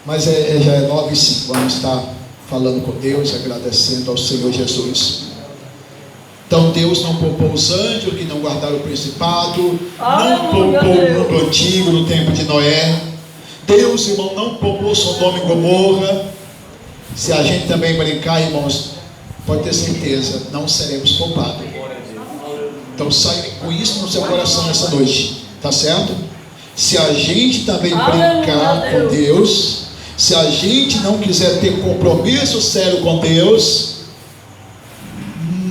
Mas já é 9h05. Vamos estar falando com Deus, agradecendo ao Senhor Jesus. Então Deus não poupou os anjos que não guardaram o principado, não poupou o mundo antigo no tempo de Noé. Deus, irmão, não poupou Sodoma e Gomorra. Se a gente também brincar, irmãos, pode ter certeza, não seremos poupados. Então saia com isso no seu coração nessa noite, tá certo? Se a gente também brincar com Deus, se a gente não quiser ter compromisso sério com Deus,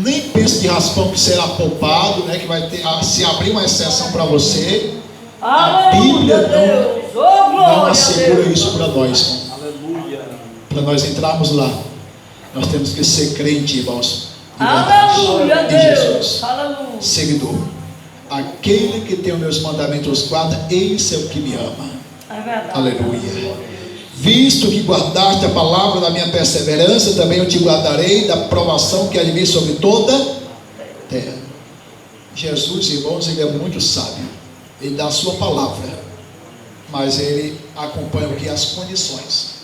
nem pense de raspão que será poupado, que vai ter, se abrir uma exceção para você. A Bíblia não assegura isso para nós. Para nós entrarmos lá, nós temos que ser crente, irmãos. Aleluia, Deus. Jesus. Aleluia. Seguidor. Aquele que tem os meus mandamentos guarda, esse é o que me ama. É verdade. Aleluia. Visto que guardaste a palavra da minha perseverança, também eu te guardarei da provação que há de vir sobre toda a terra. Jesus, irmãos, ele é muito sábio. Ele dá a sua palavra, mas ele acompanha o que? As condições.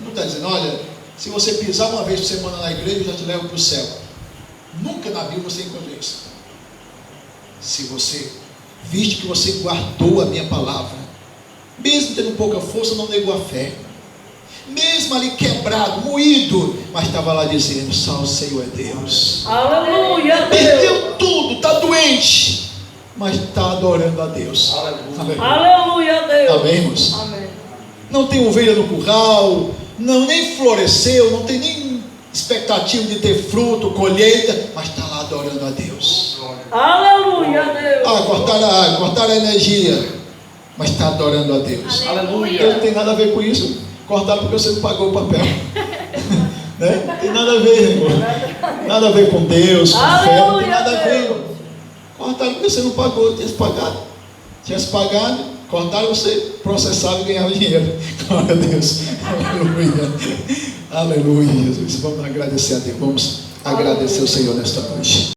Não está dizendo, olha, se você pisar uma vez por semana na igreja, eu já te levo para o céu. Nunca na Bíblia você encontra isso. Se você viste que você guardou a minha palavra, mesmo tendo pouca força, não negou a fé, mesmo ali quebrado, moído, mas estava lá dizendo, só o Senhor é Deus. Aleluia, perdeu tudo, está doente, mas está adorando a Deus. Aleluia, Deus. Amém, irmãos? Amém. Não tem ovelha no curral, não, nem floresceu, não tem nem expectativa de ter fruto, colheita, mas está lá adorando a Deus. Aleluia, Deus. Cortaram a água, cortaram a energia, mas está adorando a Deus. Aleluia. Não tem nada a ver com isso. Cortaram porque você não pagou o papel. Não tem nada a ver, irmão. Nada a ver com Deus, com fé, não tem nada a ver, irmão. Cortaram porque você não pagou, tivesse pagado. Tivesse pagado, cortaram, você processava e ganhava dinheiro. Glória a Deus. Aleluia. Aleluia, Jesus. Vamos agradecer a Deus. Vamos agradecer o Senhor nesta noite.